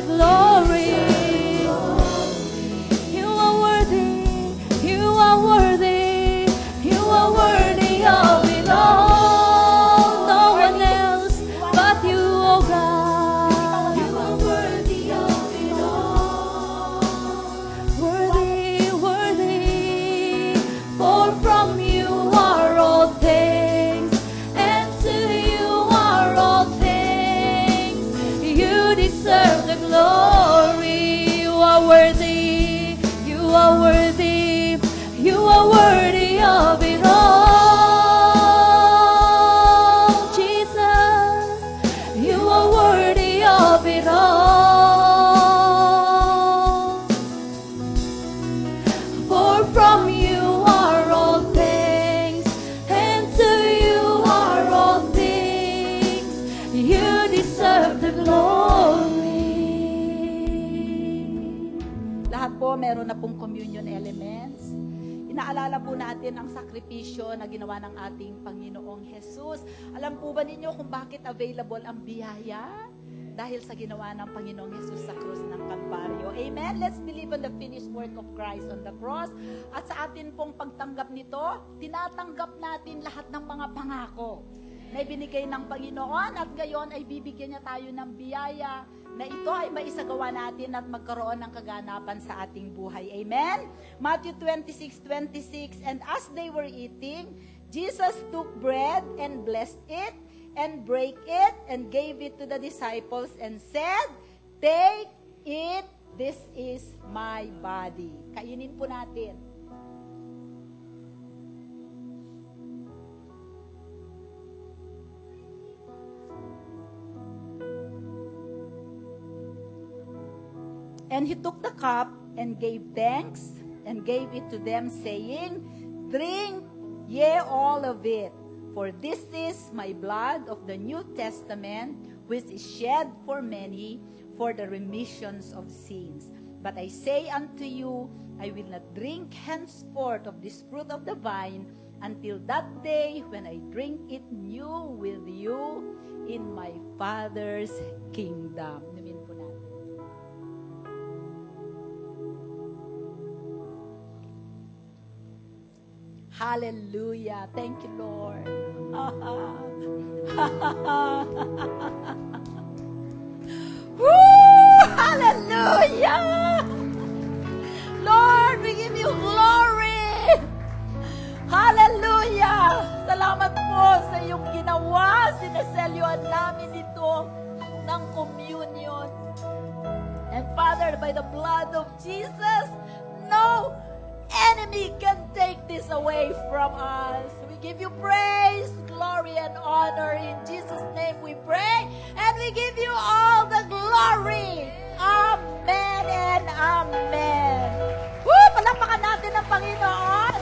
Speaker 2: glory. You are worthy, you are worthy, you are worthy of it all. No one else but you, oh God. You are worthy of it all. Worthy, worthy, for from you are all things, and to you are all things. You deserve the glory. You are worthy, you are worthy, you are worthy of it all. Jesus, you are worthy of it all. For from you are all things, and to you are all things. You deserve the glory.
Speaker 6: Lahat po meron na pong communion elements. Inaalala po natin ang sakripisyo na ginawa ng ating Panginoong Jesus. Alam po ba ninyo kung bakit available ang biyaya? Dahil sa ginawa ng Panginoong Jesus sa krus ng Kalbaryo. Amen? Let's believe on the finished work of Christ on the cross. At sa atin pong pagtanggap nito, tinatanggap natin lahat ng mga pangako na ibinigay ng Panginoon at ngayon ay bibigyan niya tayo ng biyaya na ito ay maisagawa natin at magkaroon ng kaganapan sa ating buhay. Amen? Matthew 26:26, and as they were eating, Jesus took bread and blessed it and break it and gave it to the disciples and said, "Take it, this is my body." Kainin po natin. And he took the cup and gave thanks and gave it to them, saying, "Drink ye all of it, for this is my blood of the New Testament, which is shed for many for the remissions of sins. But I say unto you, I will not drink henceforth of this fruit of the vine until that day when I drink it new with you in my Father's kingdom." Namin po natin. Hallelujah. Thank you, Lord. Woo! Hallelujah! Lord, we give you glory! Hallelujah! Salamat po sa iyong ginawa. Sinaselyoan namin ito ng communion. And Father, by the blood of Jesus, no enemy can take this away from us. We give you praise, glory, and honor. In Jesus' name we pray. And we give you all the glory. Amen and amen. Woo! Palapakan natin ang Panginoon.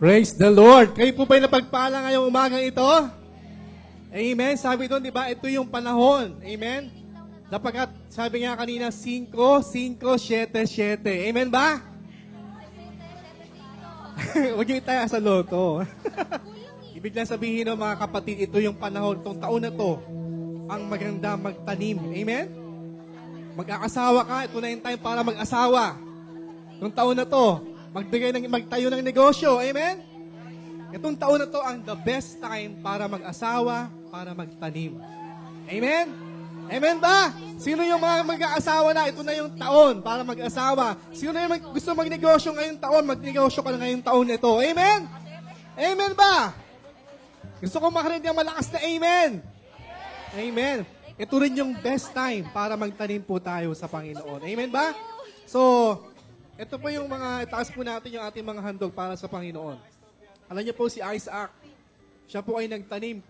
Speaker 3: Praise the Lord. Kayo po ba'y napagpala ngayong umagang ito? Amen. Sabi doon, di ba, ito yung panahon. Amen. Dapat sabi nga kanina, 5, 5, 7, 7. Amen ba? Huwag niyo itaya sa loto. Ibig lang sabihin ng mga kapatid, ito yung panahon, itong taon na to, ang maganda magtanim. Amen? Mag-aasawa ka, ito na yung time para mag-asawa. Itong taon na to, magtayo ng negosyo. Amen? Itong taon na to ang the best time para mag-asawa, para magtanim. Amen? Amen ba? Sino yung mga mag-aasawa na? Ito na yung taon para mag-asawa. Sino yung gusto magnegosyo ngayong taon? Magnegosyo ka na ngayong taon ito. Amen? Amen ba? Gusto ko makarinig ng malakas na amen. Amen. Ito rin yung best time para magtanim po tayo sa Panginoon. Amen ba? So, ito po yung mga, itaas po natin yung ating mga handog para sa Panginoon. Alam niyo po si Isaac, siya po ay nagtanim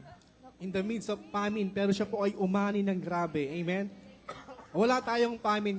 Speaker 3: in the midst of famine, pero siya po ay umani ng grabe. Amen? Wala tayong famine